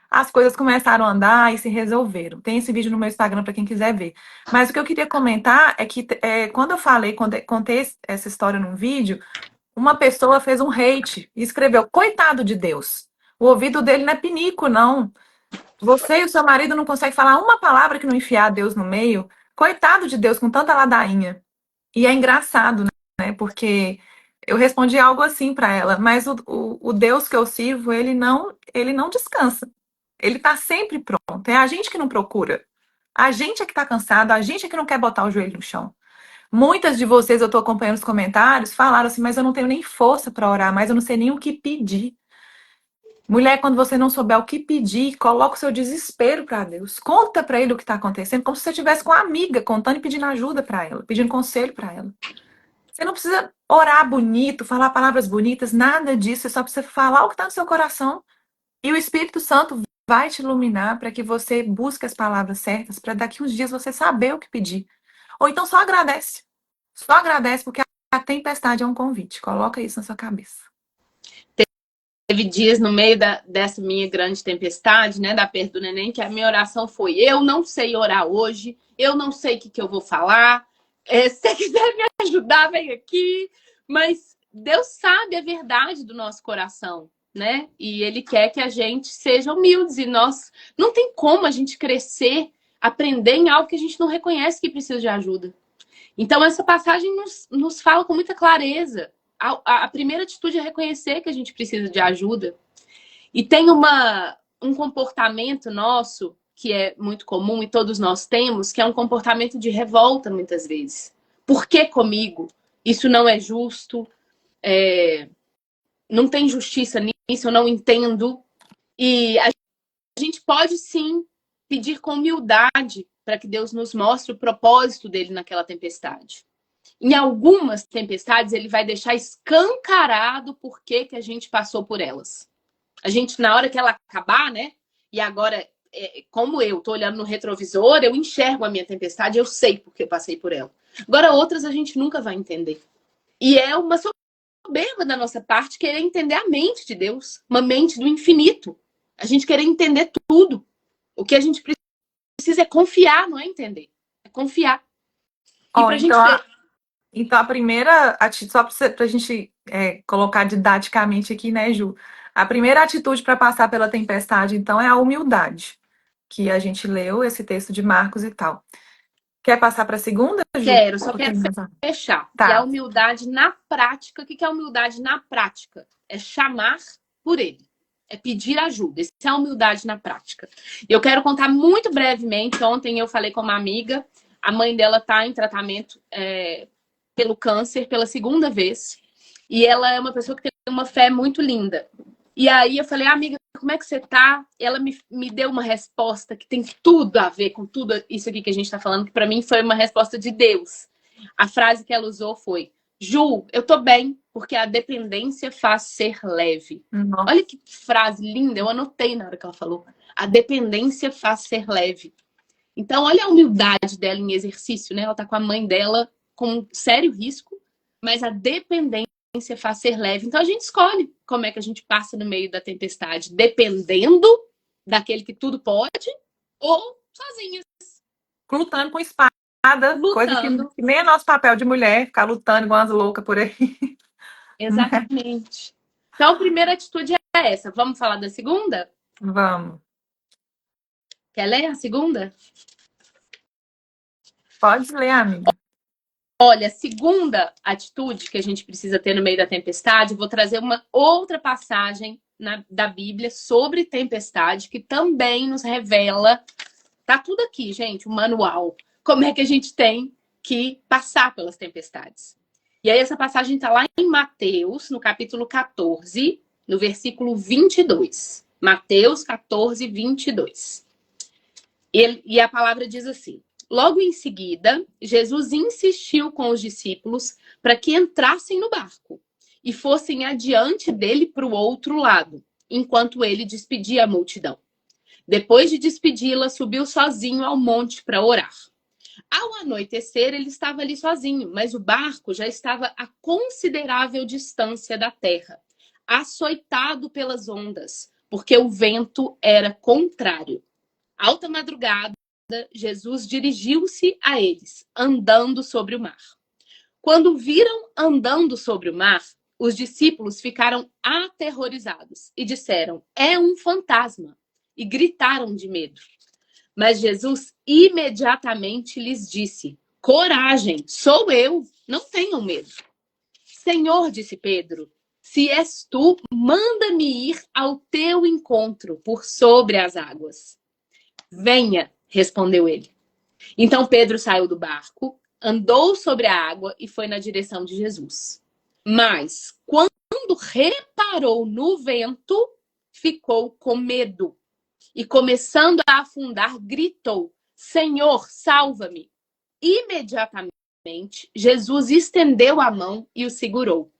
as coisas começaram a andar e se resolveram. Tem esse vídeo no meu Instagram para quem quiser ver. Mas o que eu queria comentar é que quando eu contei essa história num vídeo, uma pessoa fez um hate e escreveu: coitado de Deus. O ouvido dele não é pinico, não. Você e o seu marido não conseguem falar uma palavra que não enfiar Deus no meio. Coitado de Deus com tanta ladainha. E é engraçado, né? Porque eu respondi algo assim para ela, mas o Deus que eu sirvo, ele não descansa. Ele está sempre pronto. É a gente que não procura. A gente é que está cansado, a gente é que não quer botar o joelho no chão. Muitas de vocês, eu estou acompanhando os comentários, falaram assim, mas eu não tenho nem força para orar, mas eu não sei nem o que pedir. Mulher, quando você não souber o que pedir, coloca o seu desespero para Deus. Conta para ele o que está acontecendo, como se você estivesse com uma amiga, contando e pedindo ajuda para ela, pedindo conselho para ela. Você não precisa orar bonito, falar palavras bonitas, nada disso. Você só precisa falar o que está no seu coração. E o Espírito Santo vai te iluminar para que você busque as palavras certas, para daqui uns dias você saber o que pedir. Ou então só agradece. Só agradece, porque a tempestade é um convite. Coloca isso na sua cabeça. Teve dias no meio dessa minha grande tempestade, né, da perda do neném, que a minha oração foi: eu não sei orar hoje, eu não sei o que eu vou falar, se você quiser me ajudar, vem aqui. Mas Deus sabe a verdade do nosso coração, né? E Ele quer que a gente seja humildes. E nós não tem como a gente crescer, aprender em algo que a gente não reconhece que precisa de ajuda. Então, essa passagem nos fala com muita clareza. A primeira atitude é reconhecer que a gente precisa de ajuda. E tem um comportamento nosso, que é muito comum e todos nós temos, que é um comportamento de revolta, muitas vezes. Por que comigo? Isso não é justo. Não tem justiça nisso, eu não entendo. E a gente pode, sim, pedir com humildade para que Deus nos mostre o propósito dele naquela tempestade. Em algumas tempestades, ele vai deixar escancarado por que a gente passou por elas. A gente, na hora que ela acabar, né? E agora, como eu tô olhando no retrovisor, eu enxergo a minha tempestade, eu sei porque eu passei por ela. Agora, outras a gente nunca vai entender. E é uma soberba da nossa parte querer entender a mente de Deus, uma mente do infinito. A gente querer entender tudo. O que a gente precisa é confiar, não é entender. É confiar. E pra gente ver. Então, a primeira atitude, só para a gente colocar didaticamente aqui, né, Ju? A primeira atitude para passar pela tempestade, então, é a humildade, que a gente leu esse texto de Marcos e tal. Quer passar para a segunda, Ju? Quero, só quero fechar. E a Tá. humildade na prática, o que é a humildade na prática? É chamar por ele. É pedir ajuda. Isso é a humildade na prática. E eu quero contar muito brevemente. Ontem eu falei com uma amiga, a mãe dela está em tratamento pelo câncer pela segunda vez. E ela é uma pessoa que tem uma fé muito linda. E aí eu falei: amiga, como é que você tá? Ela me deu uma resposta que tem tudo a ver com tudo isso aqui que a gente tá falando, que para mim foi uma resposta de Deus. A frase que ela usou foi: Ju, eu tô bem, porque a dependência faz ser leve. Nossa. Olha que frase linda, eu anotei na hora que ela falou. A dependência faz ser leve. Então, olha a humildade dela em exercício, né? Ela tá com a mãe dela com um sério risco, mas a dependência faz ser leve. Então, a gente escolhe como é que a gente passa no meio da tempestade, dependendo daquele que tudo pode, ou sozinhas. Lutando com espada, coisa que Lutando. nem é nosso papel de mulher, ficar lutando igual as loucas por aí. Exatamente. Então, a primeira atitude é essa. Vamos falar da segunda? Vamos. Quer ler a segunda? Pode ler, amiga. Olha, a segunda atitude que a gente precisa ter no meio da tempestade, vou trazer uma outra passagem da Bíblia sobre tempestade, que também nos revela, tá tudo aqui, gente, o manual, como é que a gente tem que passar pelas tempestades. E aí essa passagem está lá em Mateus, no capítulo 14, no versículo 22. Mateus 14, 22. E a palavra diz assim: logo em seguida, Jesus insistiu com os discípulos para que entrassem no barco e fossem adiante dele para o outro lado, enquanto ele despedia a multidão. Depois de despedi-la, subiu sozinho ao monte para orar. Ao anoitecer, ele estava ali sozinho, mas o barco já estava a considerável distância da terra, açoitado pelas ondas, porque o vento era contrário. Alta madrugada, Jesus dirigiu-se a eles, andando sobre o mar. Quando viram andando sobre o mar, os discípulos ficaram aterrorizados e disseram: é um fantasma, e gritaram de medo. Mas Jesus imediatamente lhes disse: coragem, sou eu, não tenham medo. Senhor, disse Pedro, se és tu, manda-me ir ao teu encontro por sobre as águas. Venha, respondeu ele. Então Pedro saiu do barco, andou sobre a água e foi na direção de Jesus. Mas, quando reparou no vento, ficou com medo e, começando a afundar, gritou: Senhor, salva-me! Imediatamente, Jesus estendeu a mão e o segurou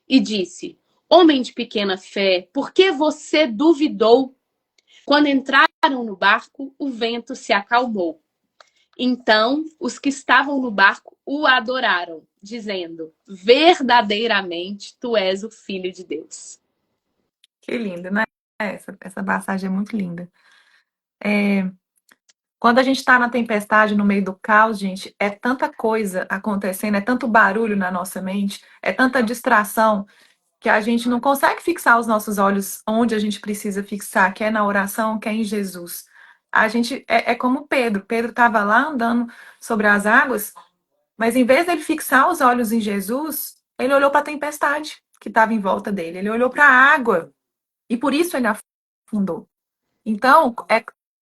e disse: Homem de pequena fé, por que você duvidou? Quando entraram no barco, o vento se acalmou. Então, os que estavam no barco o adoraram, dizendo: Verdadeiramente, tu és o Filho de Deus. Que lindo, né? Essa passagem é muito linda. Quando a gente está na tempestade, no meio do caos, gente, é tanta coisa acontecendo, é tanto barulho na nossa mente, é tanta distração, que a gente não consegue fixar os nossos olhos onde a gente precisa fixar, que é na oração, que é em Jesus. A gente é como Pedro. Pedro estava lá andando sobre as águas, mas em vez dele fixar os olhos em Jesus, ele olhou para a tempestade que estava em volta dele. Ele olhou para a água e por isso ele afundou. Então,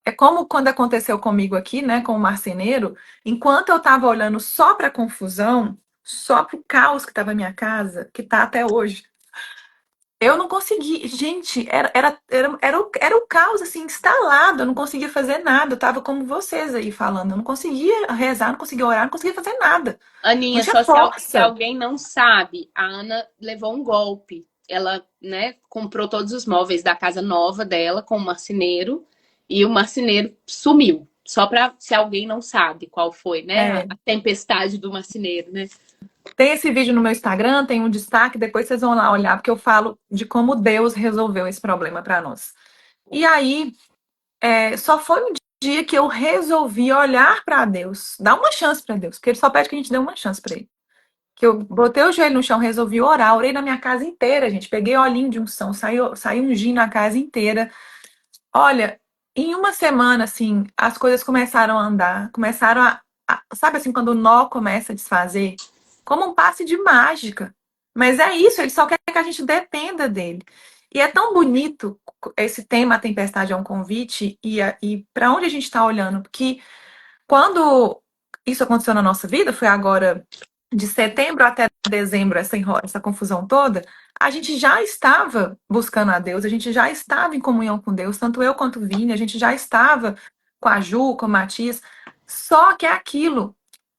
é como quando aconteceu comigo aqui, né, com o marceneiro, enquanto eu estava olhando só para a confusão, só para o caos que estava na minha casa, que está até hoje, eu não consegui. Gente, era o caos assim, instalado, eu não conseguia fazer nada. Eu estava como vocês aí falando, eu não conseguia rezar, não conseguia orar, não conseguia fazer nada. Não Aninha, tinha só se força. alguém não sabe, a Ana levou um golpe. Ela, né, comprou todos os móveis da casa nova dela com o marceneiro e o marceneiro sumiu. Só para se alguém não sabe qual foi, né, É, a tempestade do marceneiro, né? tem esse vídeo no meu Instagram, tem um destaque, depois vocês vão lá olhar, porque eu falo de como Deus resolveu esse problema para nós. E aí, só foi um dia que eu resolvi olhar para Deus, dar uma chance para Deus, porque Ele só pede que a gente dê uma chance para Ele. Que eu botei o joelho no chão, resolvi orar, orei na minha casa inteira, gente. Peguei olhinho de unção, saiu ungindo na casa inteira. Olha, em uma semana, assim, as coisas começaram a andar, começaram sabe assim, quando o nó começa a desfazer? Como um passe de mágica. Mas é isso, ele só quer que a gente dependa dele. E é tão bonito esse tema, a tempestade é um convite, e para onde a gente está olhando, porque quando isso aconteceu na nossa vida, foi agora de setembro até dezembro, essa confusão toda, a gente já estava buscando a Deus, a gente já estava em comunhão com Deus, tanto eu quanto o Vini, a gente já estava com a Ju, com o Matias. Só que é aquilo,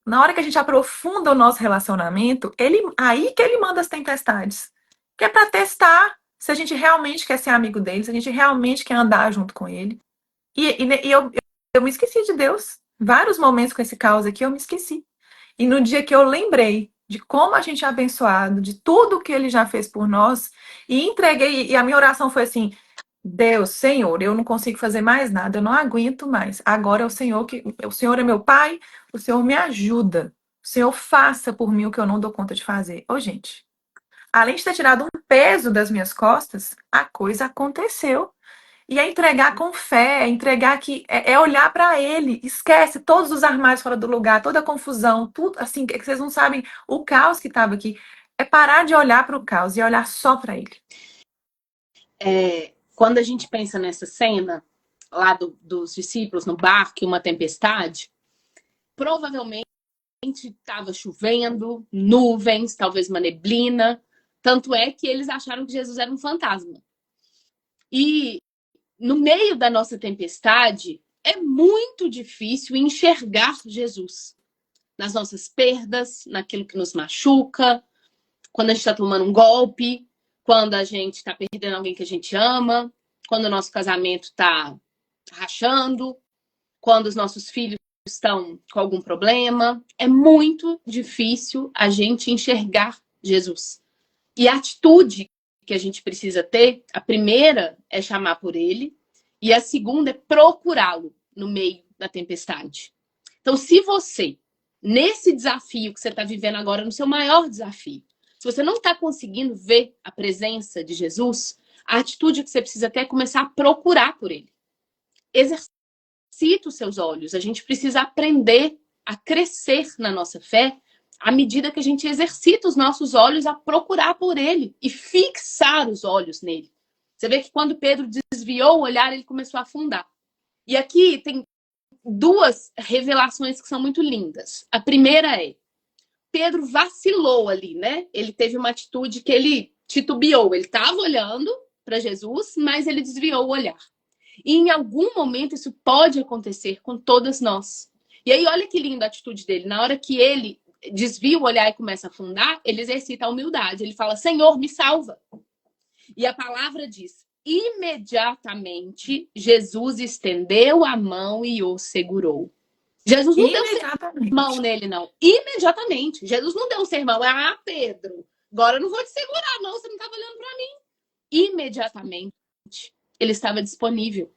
na hora que a gente aprofunda o nosso relacionamento, aí que ele manda as tempestades. Que é para testar se a gente realmente quer ser amigo dele, se a gente realmente quer andar junto com ele. E eu me esqueci de Deus. Vários momentos com esse caos aqui eu me esqueci. E no dia que eu lembrei de como a gente é abençoado, de tudo que ele já fez por nós, e entreguei, e a minha oração foi assim: Deus, Senhor, eu não consigo fazer mais nada, eu não aguento mais. Agora é o Senhor é meu Pai, o Senhor me ajuda. O Senhor faça por mim o que eu não dou conta de fazer. Ô, gente, além de ter tirado um peso das minhas costas, a coisa aconteceu. E é entregar com fé, é entregar que é olhar para ele, esquece todos os armários fora do lugar, toda a confusão, tudo assim, que vocês não sabem o caos que estava aqui. É parar de olhar para o caos e olhar só para ele. Quando a gente pensa nessa cena lá dos discípulos no barco e uma tempestade, provavelmente estava chovendo, nuvens, talvez uma neblina. Tanto é que eles acharam que Jesus era um fantasma. E no meio da nossa tempestade, é muito difícil enxergar Jesus nas nossas perdas, naquilo que nos machuca, quando a gente está tomando um golpe, quando a gente está perdendo alguém que a gente ama, quando o nosso casamento está rachando, quando os nossos filhos estão com algum problema. É muito difícil a gente enxergar Jesus. E a atitude que a gente precisa ter, a primeira é chamar por ele, e a segunda é procurá-lo no meio da tempestade. Então, se você, nesse desafio que você está vivendo agora, no seu maior desafio, se você não está conseguindo ver a presença de Jesus, a atitude que você precisa ter é começar a procurar por ele. Exercita os seus olhos. A gente precisa aprender a crescer na nossa fé à medida que a gente exercita os nossos olhos a procurar por ele e fixar os olhos nele. Você vê que quando Pedro desviou o olhar, ele começou a afundar. E aqui tem duas revelações que são muito lindas. A primeira é: Pedro vacilou ali, né? Ele teve uma atitude que ele titubeou. Ele estava olhando, para Jesus, mas ele desviou o olhar. E em algum momento isso pode acontecer com todas nós. E aí, olha que linda a atitude dele. Na hora que ele desvia o olhar e começa a afundar, ele exercita a humildade. Ele fala, Senhor, me salva. E a palavra diz, imediatamente Jesus estendeu a mão e o segurou. Jesus não deu sermão Imediatamente. nele, não. Imediatamente. Jesus não deu um sermão. Ah, Pedro, agora eu não vou te segurar, não. Você não estava olhando para mim. Imediatamente ele estava disponível.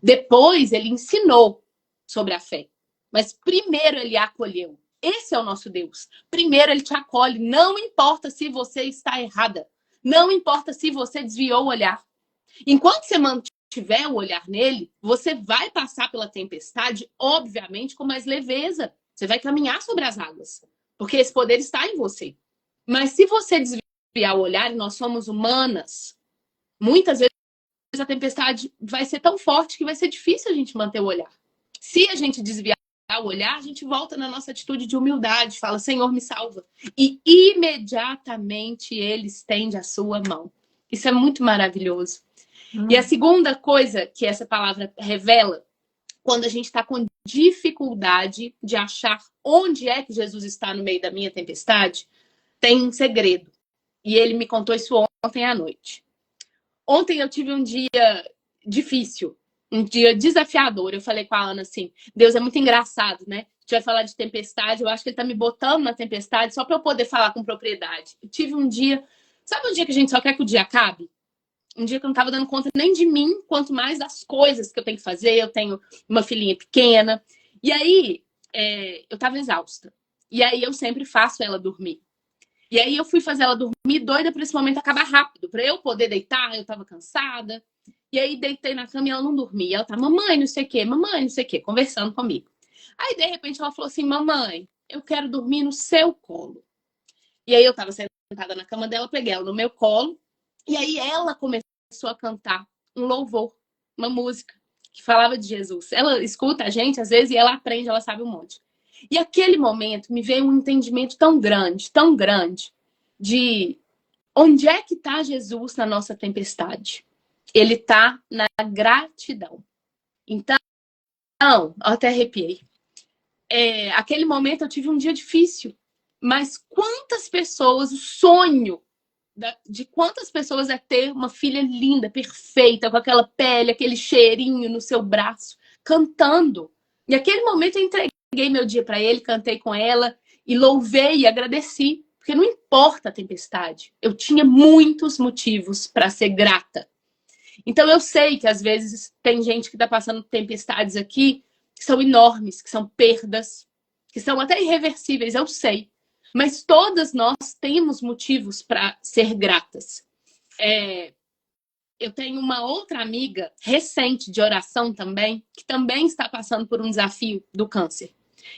Depois ele ensinou sobre a fé. Mas primeiro ele a acolheu. Esse é o nosso Deus. Primeiro ele te acolhe. Não importa se você está errada. Não importa se você desviou o olhar. Enquanto você mantiver o olhar nele, você vai passar pela tempestade, obviamente, com mais leveza. Você vai caminhar sobre as águas. Porque esse poder está em você. Mas se você desviar o olhar, e nós somos humanas, muitas vezes a tempestade vai ser tão forte que vai ser difícil a gente manter o olhar. Se a gente desviar o olhar, a gente volta na nossa atitude de humildade, fala, Senhor, me salva. E imediatamente ele estende a sua mão. Isso é muito maravilhoso. E a segunda coisa que essa palavra revela, quando a gente está com dificuldade de achar onde é que Jesus está no meio da minha tempestade, tem um segredo. E ele me contou isso ontem à noite. Ontem eu tive um dia difícil, um dia desafiador. Eu falei com a Ana assim, Deus é muito engraçado, né? A gente vai falar de tempestade, eu acho que ele tá me botando na tempestade só para eu poder falar com propriedade. Eu tive um dia, sabe um dia que a gente só quer que o dia acabe? Um dia que eu não tava dando conta nem de mim, quanto mais das coisas que eu tenho que fazer. Eu tenho uma filhinha pequena. E aí, eu tava exausta. E aí eu sempre faço ela dormir. E aí eu fui fazer ela dormir doida para esse momento acabar rápido, para eu poder deitar, eu tava cansada. E aí deitei na cama e ela não dormia. Ela tá, mamãe, não sei o quê, mamãe, não sei o quê, conversando comigo. Aí de repente ela falou assim, mamãe, eu quero dormir no seu colo. E aí eu tava sentada na cama dela, peguei ela no meu colo. E aí ela começou a cantar um louvor, uma música que falava de Jesus. Ela escuta a gente às vezes e ela aprende, ela sabe um monte. E aquele momento me veio um entendimento tão grande, de onde é que está Jesus na nossa tempestade? Ele está na gratidão. Então, eu até arrepiei. Aquele momento eu tive um dia difícil, mas quantas pessoas, o sonho de quantas pessoas é ter uma filha linda, perfeita, com aquela pele, aquele cheirinho no seu braço, cantando. E aquele momento eu entreguei meu dia para ele, cantei com ela e louvei e agradeci, porque não importa a tempestade. Eu tinha muitos motivos para ser grata. Então eu sei que às vezes tem gente que está passando tempestades aqui que são enormes, que são perdas, que são até irreversíveis, eu sei. Mas todas nós temos motivos para ser gratas. Eu tenho uma outra amiga recente de oração também, que também está passando por um desafio do câncer.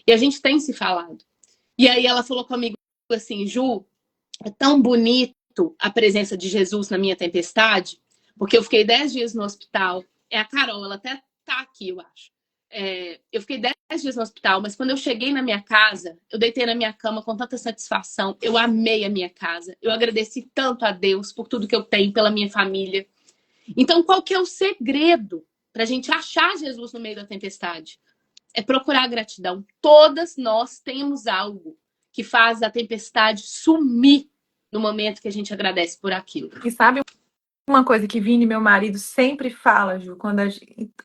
E a gente tem se falado. E aí ela falou comigo assim, Ju, é tão bonito a presença de Jesus na minha tempestade, porque eu fiquei 10 dias no hospital. É a Carol, ela até tá aqui, eu acho. Eu fiquei 10 dias no hospital, mas quando eu cheguei na minha casa, eu deitei na minha cama com tanta satisfação. Eu amei a minha casa. Eu agradeci tanto a Deus por tudo que eu tenho, pela minha família. Então, qual que é o segredo para a gente achar Jesus no meio da tempestade? É procurar a gratidão. Todas nós temos algo que faz a tempestade sumir no momento que a gente agradece por aquilo. E sabe uma coisa que Vini, meu marido, sempre fala, Ju,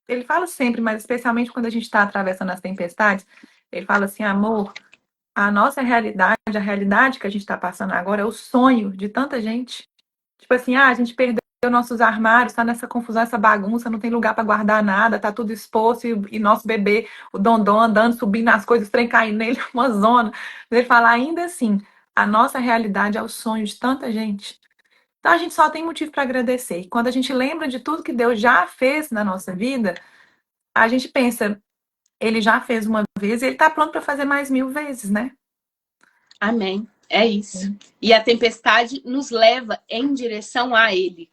ele fala sempre, mas especialmente quando a gente está atravessando as tempestades, ele fala assim, amor, a nossa realidade, a realidade que a gente está passando agora é o sonho de tanta gente. Tipo assim, a gente perdeu nossos armários, tá nessa confusão, essa bagunça, não tem lugar para guardar nada, tá tudo exposto e nosso bebê, o Dondon, andando, subindo as coisas, o trem caindo nele, uma zona. Ele fala, ainda assim, a nossa realidade é o sonho de tanta gente. Então a gente só tem motivo para agradecer. E quando a gente lembra de tudo que Deus já fez na nossa vida, a gente pensa, ele já fez uma vez e ele está pronto para fazer mais 1000 vezes, né? Amém. É isso. E a tempestade nos leva em direção a ele.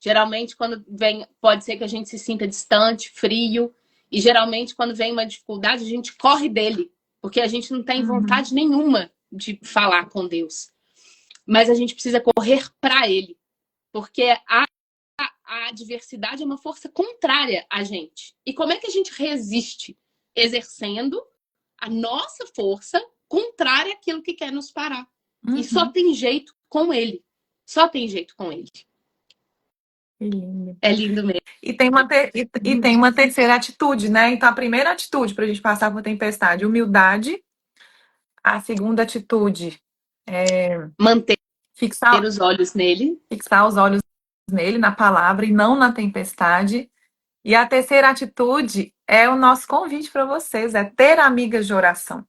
Geralmente, quando vem, pode ser que a gente se sinta distante, frio. E geralmente, quando vem uma dificuldade, a gente corre dele. Porque a gente não tem vontade nenhuma de falar com Deus. Mas a gente precisa correr para ele. Porque a adversidade é uma força contrária a gente. E como é que a gente resiste? Exercendo a nossa força contrária àquilo que quer nos parar. E só Uhum. tem jeito com ele. Só tem jeito com ele. Que lindo. É lindo mesmo. E tem uma terceira atitude, né? Então, a primeira atitude para a gente passar por tempestade, humildade. A segunda atitude é Manter fixar, os olhos nele. fixar os olhos nele, na palavra, e não na tempestade. E a terceira atitude é o nosso convite para vocês, é ter amigas de oração.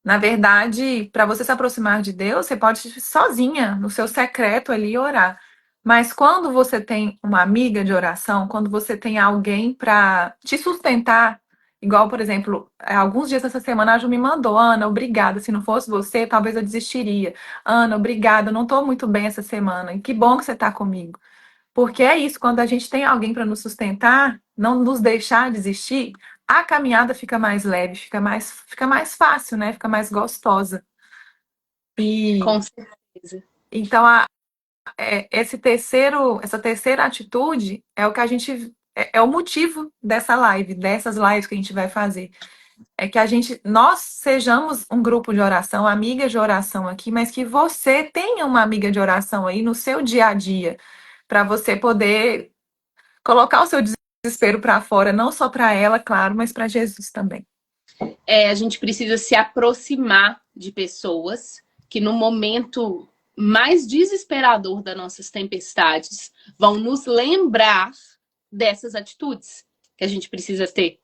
Na verdade, para você se aproximar de Deus, você pode ir sozinha, no seu secreto ali, orar. Mas quando você tem uma amiga de oração, quando você tem alguém para te sustentar, igual, por exemplo, alguns dias essa semana a Ju me mandou, Ana, obrigada. Se não fosse você, talvez eu desistiria. Ana, obrigada, eu não estou muito bem essa semana. E que bom que você está comigo. Porque é isso, quando a gente tem alguém para nos sustentar, não nos deixar desistir, a caminhada fica mais leve, fica mais fácil, né? Fica mais gostosa. E Com certeza. então essa terceira atitude é o que a gente é o motivo dessa live, dessas lives que a gente vai fazer. É que nós sejamos um grupo de oração, amigas de oração aqui, mas que você tenha uma amiga de oração aí no seu dia a dia, para você poder colocar o seu desespero para fora, não só para ela, claro, mas para Jesus também. A gente precisa se aproximar de pessoas que no momento mais desesperador das nossas tempestades vão nos lembrar dessas atitudes que a gente precisa ter.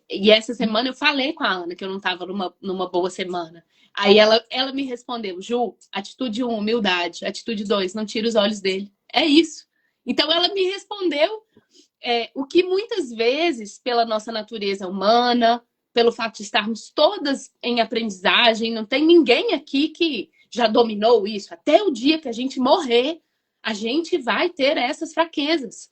E essa semana eu falei com a Ana que eu não estava numa boa semana. Aí ela me respondeu, Ju, atitude 1, humildade. Atitude 2, não tira os olhos dele. É isso. Então ela me respondeu o que muitas vezes, pela nossa natureza humana, pelo fato de estarmos todas em aprendizagem, não tem ninguém aqui que já dominou isso. Até o dia que a gente morrer, a gente vai ter essas fraquezas.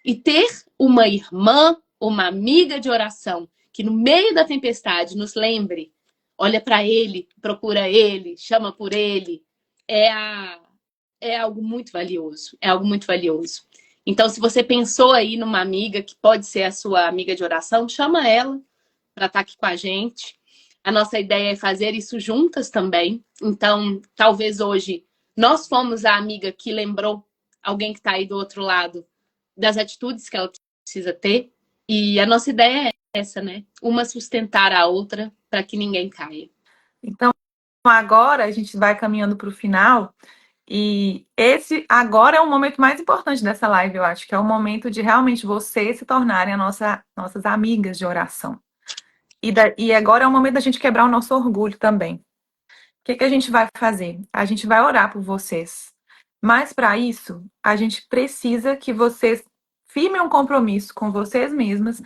E ter uma irmã, uma amiga de oração, que no meio da tempestade nos lembre, olha para ele, procura ele, chama por ele, é algo muito valioso. É algo muito valioso. Então, se você pensou aí numa amiga que pode ser a sua amiga de oração, chama ela para estar aqui com a gente. A nossa ideia é fazer isso juntas também. Então, talvez hoje nós fomos a amiga que lembrou alguém que está aí do outro lado das atitudes que ela precisa ter. E a nossa ideia é essa, né? Uma sustentar a outra para que ninguém caia. Então, agora a gente vai caminhando para o final. E esse agora é o momento mais importante dessa live, eu acho, que é o momento de realmente vocês se tornarem nossas amigas de oração. E agora é o momento da gente quebrar o nosso orgulho também. O que a gente vai fazer? A gente vai orar por vocês. Mas para isso, a gente precisa que vocês firmem um compromisso com vocês mesmas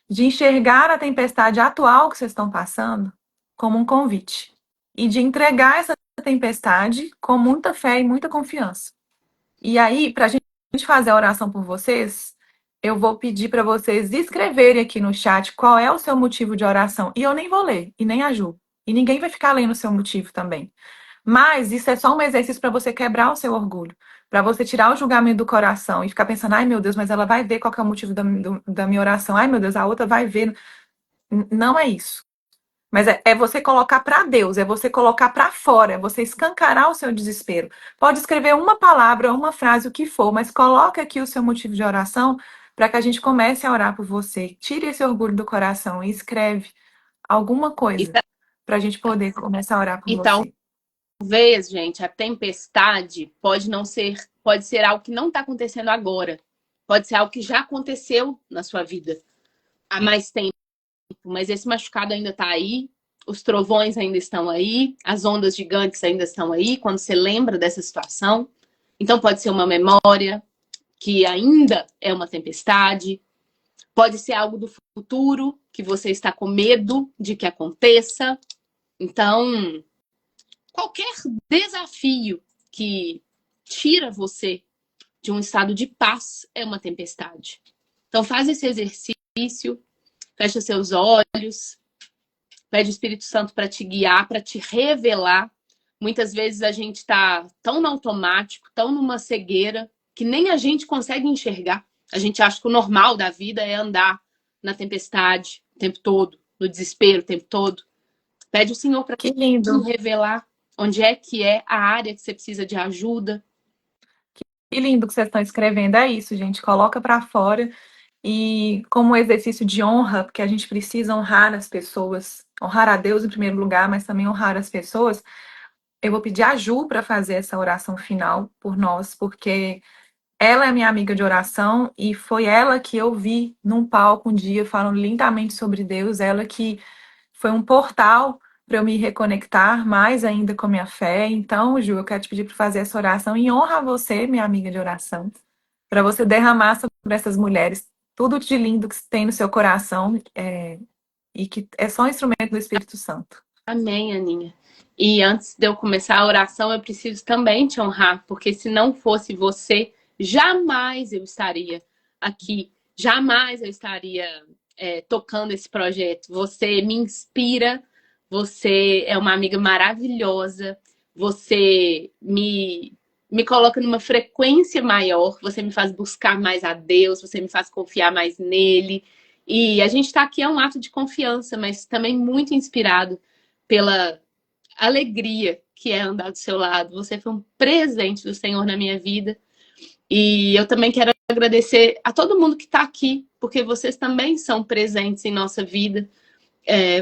de enxergar a tempestade atual que vocês estão passando como um convite. E de entregar essa tempestade com muita fé e muita confiança. E aí, para a gente fazer a oração por vocês, eu vou pedir para vocês escreverem aqui no chat qual é o seu motivo de oração. E eu nem vou ler, e nem a Ju. E ninguém vai ficar lendo o seu motivo também. Mas isso é só um exercício para você quebrar o seu orgulho, para você tirar o julgamento do coração e ficar pensando, ai meu Deus, mas ela vai ver qual que é o motivo da minha oração. Ai meu Deus, a outra vai ver. Não é isso. Mas é você colocar para Deus, é você colocar para fora, é você escancarar o seu desespero. Pode escrever uma palavra, uma frase, o que for, mas coloque aqui o seu motivo de oração para que a gente comece a orar por você. Tire esse orgulho do coração e escreve alguma coisa para a gente poder começar a orar por Então, você. talvez, gente, a tempestade pode ser algo que não está acontecendo agora. Pode ser algo que já aconteceu na sua vida há mais tempo. Mas esse machucado ainda está aí, os trovões ainda estão aí, as ondas gigantes ainda estão aí, quando você lembra dessa situação. Então pode ser uma memória que ainda é uma tempestade, pode ser algo do futuro que você está com medo de que aconteça. Então, qualquer desafio que tira você de um estado de paz é uma tempestade. Então faz esse exercício, fecha seus olhos, pede o Espírito Santo para te guiar, para te revelar. Muitas vezes a gente está tão no automático, tão numa cegueira, que nem a gente consegue enxergar. A gente acha que o normal da vida é andar na tempestade o tempo todo, no desespero o tempo todo. Pede o Senhor para Que lindo. revelar onde é a área que você precisa de ajuda. Que lindo que vocês estão escrevendo. É isso, gente. Coloca para fora. E como exercício de honra, porque a gente precisa honrar as pessoas, honrar a Deus em primeiro lugar, mas também honrar as pessoas. Eu vou pedir a Ju para fazer essa oração final por nós, porque ela é minha amiga de oração e foi ela que eu vi num palco um dia falando lindamente sobre Deus, ela que foi um portal para eu me reconectar mais ainda com a minha fé. Então, Ju, eu quero te pedir para fazer essa oração em honra a você, minha amiga de oração, para você derramar sobre essas mulheres tudo de lindo que tem no seu coração e que é só um instrumento do Espírito Santo. Amém, Aninha. E antes de eu começar a oração, eu preciso também te honrar, porque se não fosse você, jamais eu estaria aqui, jamais eu estaria tocando esse projeto. Você me inspira, você é uma amiga maravilhosa, você me coloca numa frequência maior, você me faz buscar mais a Deus, você me faz confiar mais nele. E a gente está aqui é um ato de confiança, mas também muito inspirado pela alegria que é andar do seu lado. Você foi um presente do Senhor na minha vida. E eu também quero agradecer a todo mundo que está aqui, porque vocês também são presentes em nossa vida.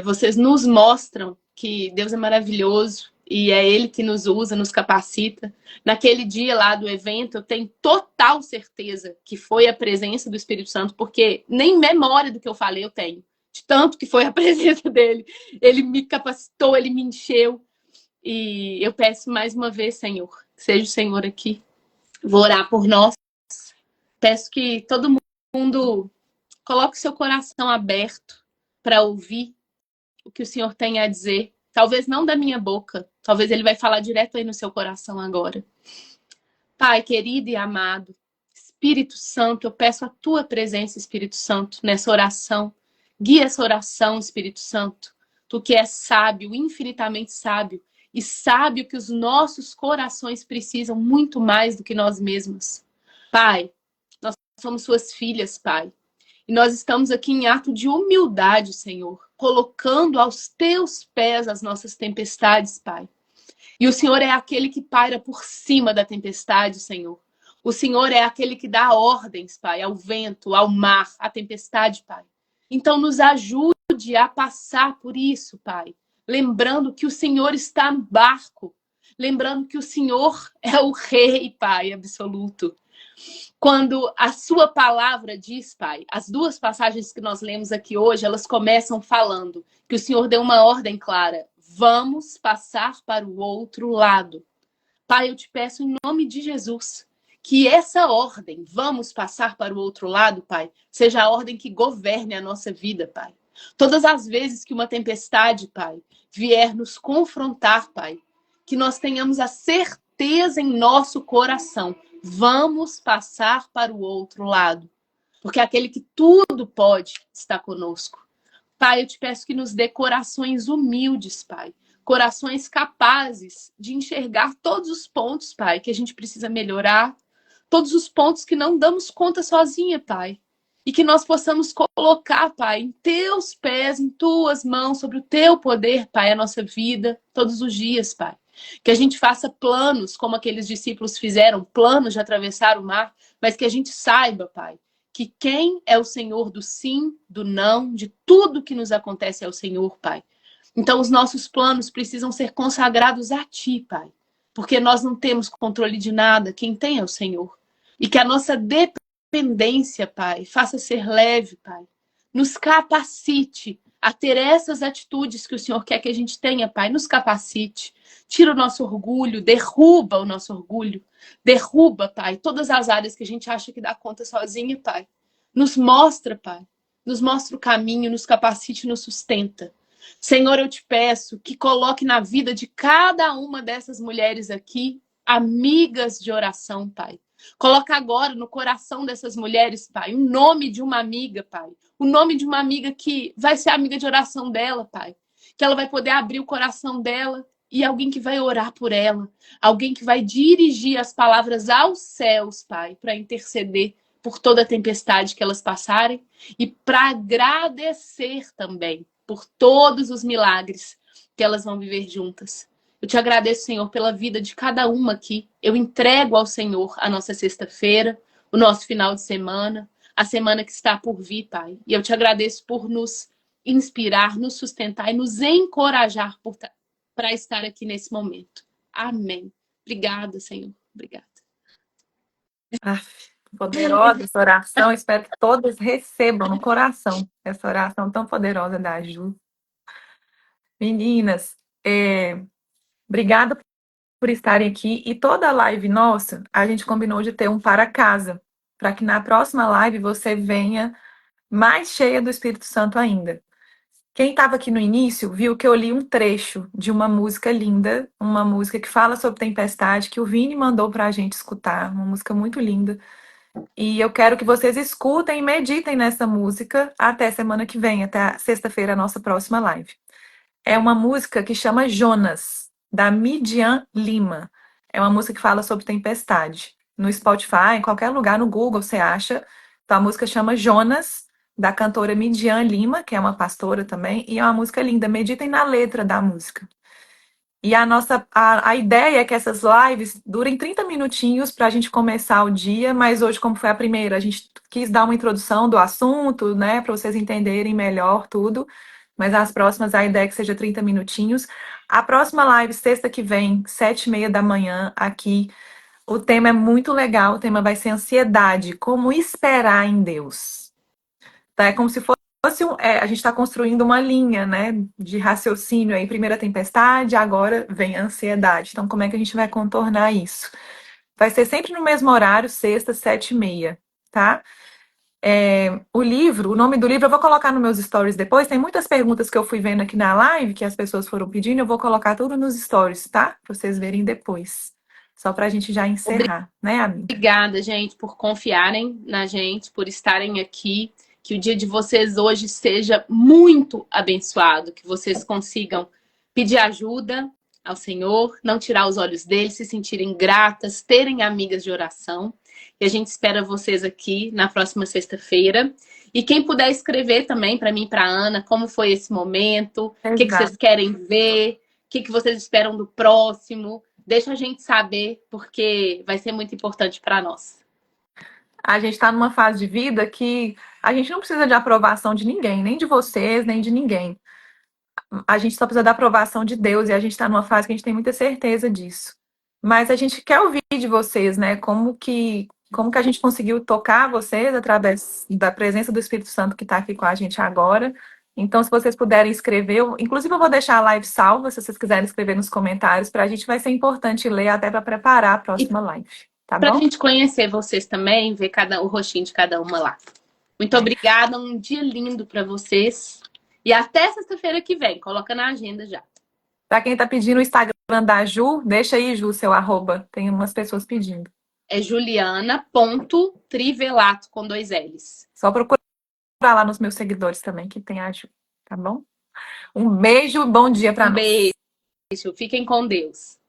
Vocês nos mostram que Deus é maravilhoso e é Ele que nos usa, nos capacita. Naquele dia lá do evento, eu tenho total certeza que foi a presença do Espírito Santo, porque nem memória do que eu falei eu tenho. De tanto que foi a presença dele. Ele me capacitou, ele me encheu. E eu peço mais uma vez, Senhor, que seja o Senhor aqui. Vou orar por nós. Peço que todo mundo coloque seu coração aberto para ouvir o que o Senhor tem a dizer. Talvez não da minha boca, talvez Ele vai falar direto aí no seu coração agora. Pai querido e amado, Espírito Santo, eu peço a Tua presença, Espírito Santo, nessa oração. Guia essa oração, Espírito Santo. Tu que és sábio, infinitamente sábio, e sabe o que os nossos corações precisam muito mais do que nós mesmos. Pai, nós somos Suas filhas, Pai. E nós estamos aqui em ato de humildade, Senhor, colocando aos Teus pés as nossas tempestades, Pai. E o Senhor é aquele que paira por cima da tempestade, Senhor. O Senhor é aquele que dá ordens, Pai, ao vento, ao mar, à tempestade, Pai. Então nos ajude a passar por isso, Pai. Lembrando que o Senhor está no barco. Lembrando que o Senhor é o Rei, Pai, absoluto. Quando a sua palavra diz, Pai, as duas passagens que nós lemos aqui hoje, elas começam falando que o Senhor deu uma ordem clara. Vamos passar para o outro lado. Pai, eu te peço em nome de Jesus, que essa ordem, vamos passar para o outro lado, Pai, seja a ordem que governe a nossa vida, Pai. Todas as vezes que uma tempestade, Pai, vier nos confrontar, Pai, que nós tenhamos a certeza em nosso coração, vamos passar para o outro lado, porque aquele que tudo pode está conosco. Pai, eu te peço que nos dê corações humildes, Pai. Corações capazes de enxergar todos os pontos, Pai, que a gente precisa melhorar. Todos os pontos que não damos conta sozinha, Pai. E que nós possamos colocar, Pai, em Teus pés, em Tuas mãos, sobre o Teu poder, Pai, a nossa vida, todos os dias, Pai. Que a gente faça planos, como aqueles discípulos fizeram, planos de atravessar o mar, mas que a gente saiba, Pai, que quem é o Senhor do sim, do não, de tudo que nos acontece é o Senhor, Pai. Então, os nossos planos precisam ser consagrados a Ti, Pai. Porque nós não temos controle de nada, quem tem é o Senhor. E que a nossa dependência, Pai, faça ser leve, Pai. Nos capacite a ter essas atitudes que o Senhor quer que a gente tenha, Pai. Nos capacite. Tira o nosso orgulho, derruba o nosso orgulho. Derruba, Pai, todas as áreas que a gente acha que dá conta sozinha, Pai. Nos mostra, Pai. Nos mostra o caminho, nos capacite, nos sustenta. Senhor, eu te peço que coloque na vida de cada uma dessas mulheres aqui amigas de oração, Pai. Coloca agora no coração dessas mulheres, Pai, o nome de uma amiga, Pai. O nome de uma amiga que vai ser amiga de oração dela, Pai. Que ela vai poder abrir o coração dela e alguém que vai orar por ela, alguém que vai dirigir as palavras aos céus, Pai, para interceder por toda a tempestade que elas passarem e para agradecer também por todos os milagres que elas vão viver juntas. Eu te agradeço, Senhor, pela vida de cada uma aqui. Eu entrego ao Senhor a nossa sexta-feira, o nosso final de semana, a semana que está por vir, Pai. E eu te agradeço por nos inspirar, nos sustentar e nos encorajar para estar aqui nesse momento. Amém. Obrigada, Senhor. Obrigada. Poderosa essa oração. Espero que todas recebam no coração essa oração tão poderosa da Ju. Meninas, obrigada por estarem aqui. E toda a live nossa, a gente combinou de ter um para casa, para que na próxima live você venha mais cheia do Espírito Santo ainda. Quem estava aqui no início viu que eu li um trecho de uma música linda, uma música que fala sobre tempestade, que o Vini mandou para a gente escutar, uma música muito linda. E eu quero que vocês escutem e meditem nessa música até semana que vem, até sexta-feira, a nossa próxima live. É uma música que chama Jonas, da Midian Lima. É uma música que fala sobre tempestade. No Spotify, em qualquer lugar, no Google, você acha. Então, a música chama Jonas, da cantora Midian Lima, que é uma pastora também, e é uma música linda. Meditem na letra da música. E a ideia é que essas lives durem 30 minutinhos para a gente começar o dia, mas hoje, como foi a primeira, a gente quis dar uma introdução do assunto, né, para vocês entenderem melhor tudo. Mas as próximas, a ideia é que seja 30 minutinhos. A próxima live, sexta que vem, 7h30 da manhã, aqui. O tema é muito legal, o tema vai ser ansiedade, como esperar em Deus. Tá? É como se fosse a gente está construindo uma linha, né, de raciocínio aí. Primeira tempestade, agora vem a ansiedade. Então, como é que a gente vai contornar isso? Vai ser sempre no mesmo horário, sexta, 7h30, tá? O livro, o nome do livro eu vou colocar nos meus stories depois. Tem muitas perguntas que eu fui vendo aqui na live, que as pessoas foram pedindo, eu vou colocar tudo nos stories, tá? Pra vocês verem depois. Só pra gente já encerrar, né, amiga? Obrigada, gente, por confiarem na gente, por estarem aqui. Que o dia de vocês hoje seja muito abençoado, que vocês consigam pedir ajuda ao Senhor, não tirar os olhos dele, se sentirem gratas, terem amigas de oração. E a gente espera vocês aqui na próxima sexta-feira. E quem puder escrever também para mim e para Ana, como foi esse momento, o que vocês querem ver, o que vocês esperam do próximo. Deixa a gente saber, porque vai ser muito importante para nós. A gente está numa fase de vida que a gente não precisa de aprovação de ninguém, nem de vocês, nem de ninguém. A gente só precisa da aprovação de Deus e a gente está numa fase que a gente tem muita certeza disso. Mas a gente quer ouvir de vocês, né? Como que a gente conseguiu tocar vocês através da presença do Espírito Santo que está aqui com a gente agora. Então, se vocês puderem escrever, inclusive eu vou deixar a live salva, se vocês quiserem escrever nos comentários, para a gente vai ser importante ler até para preparar a próxima live, tá bom? Para a gente conhecer vocês também, ver o rostinho de cada uma lá. Muito obrigada, um dia lindo para vocês. E até sexta-feira que vem, coloca na agenda já. Para quem está pedindo o Instagram da Ju, deixa aí, Ju, seu arroba. Tem umas pessoas pedindo. É juliana.trivelato com 2 L's. Só procurar lá nos meus seguidores também, que tem a Ju, tá bom? Um beijo e bom dia para nós. Um beijo, fiquem com Deus.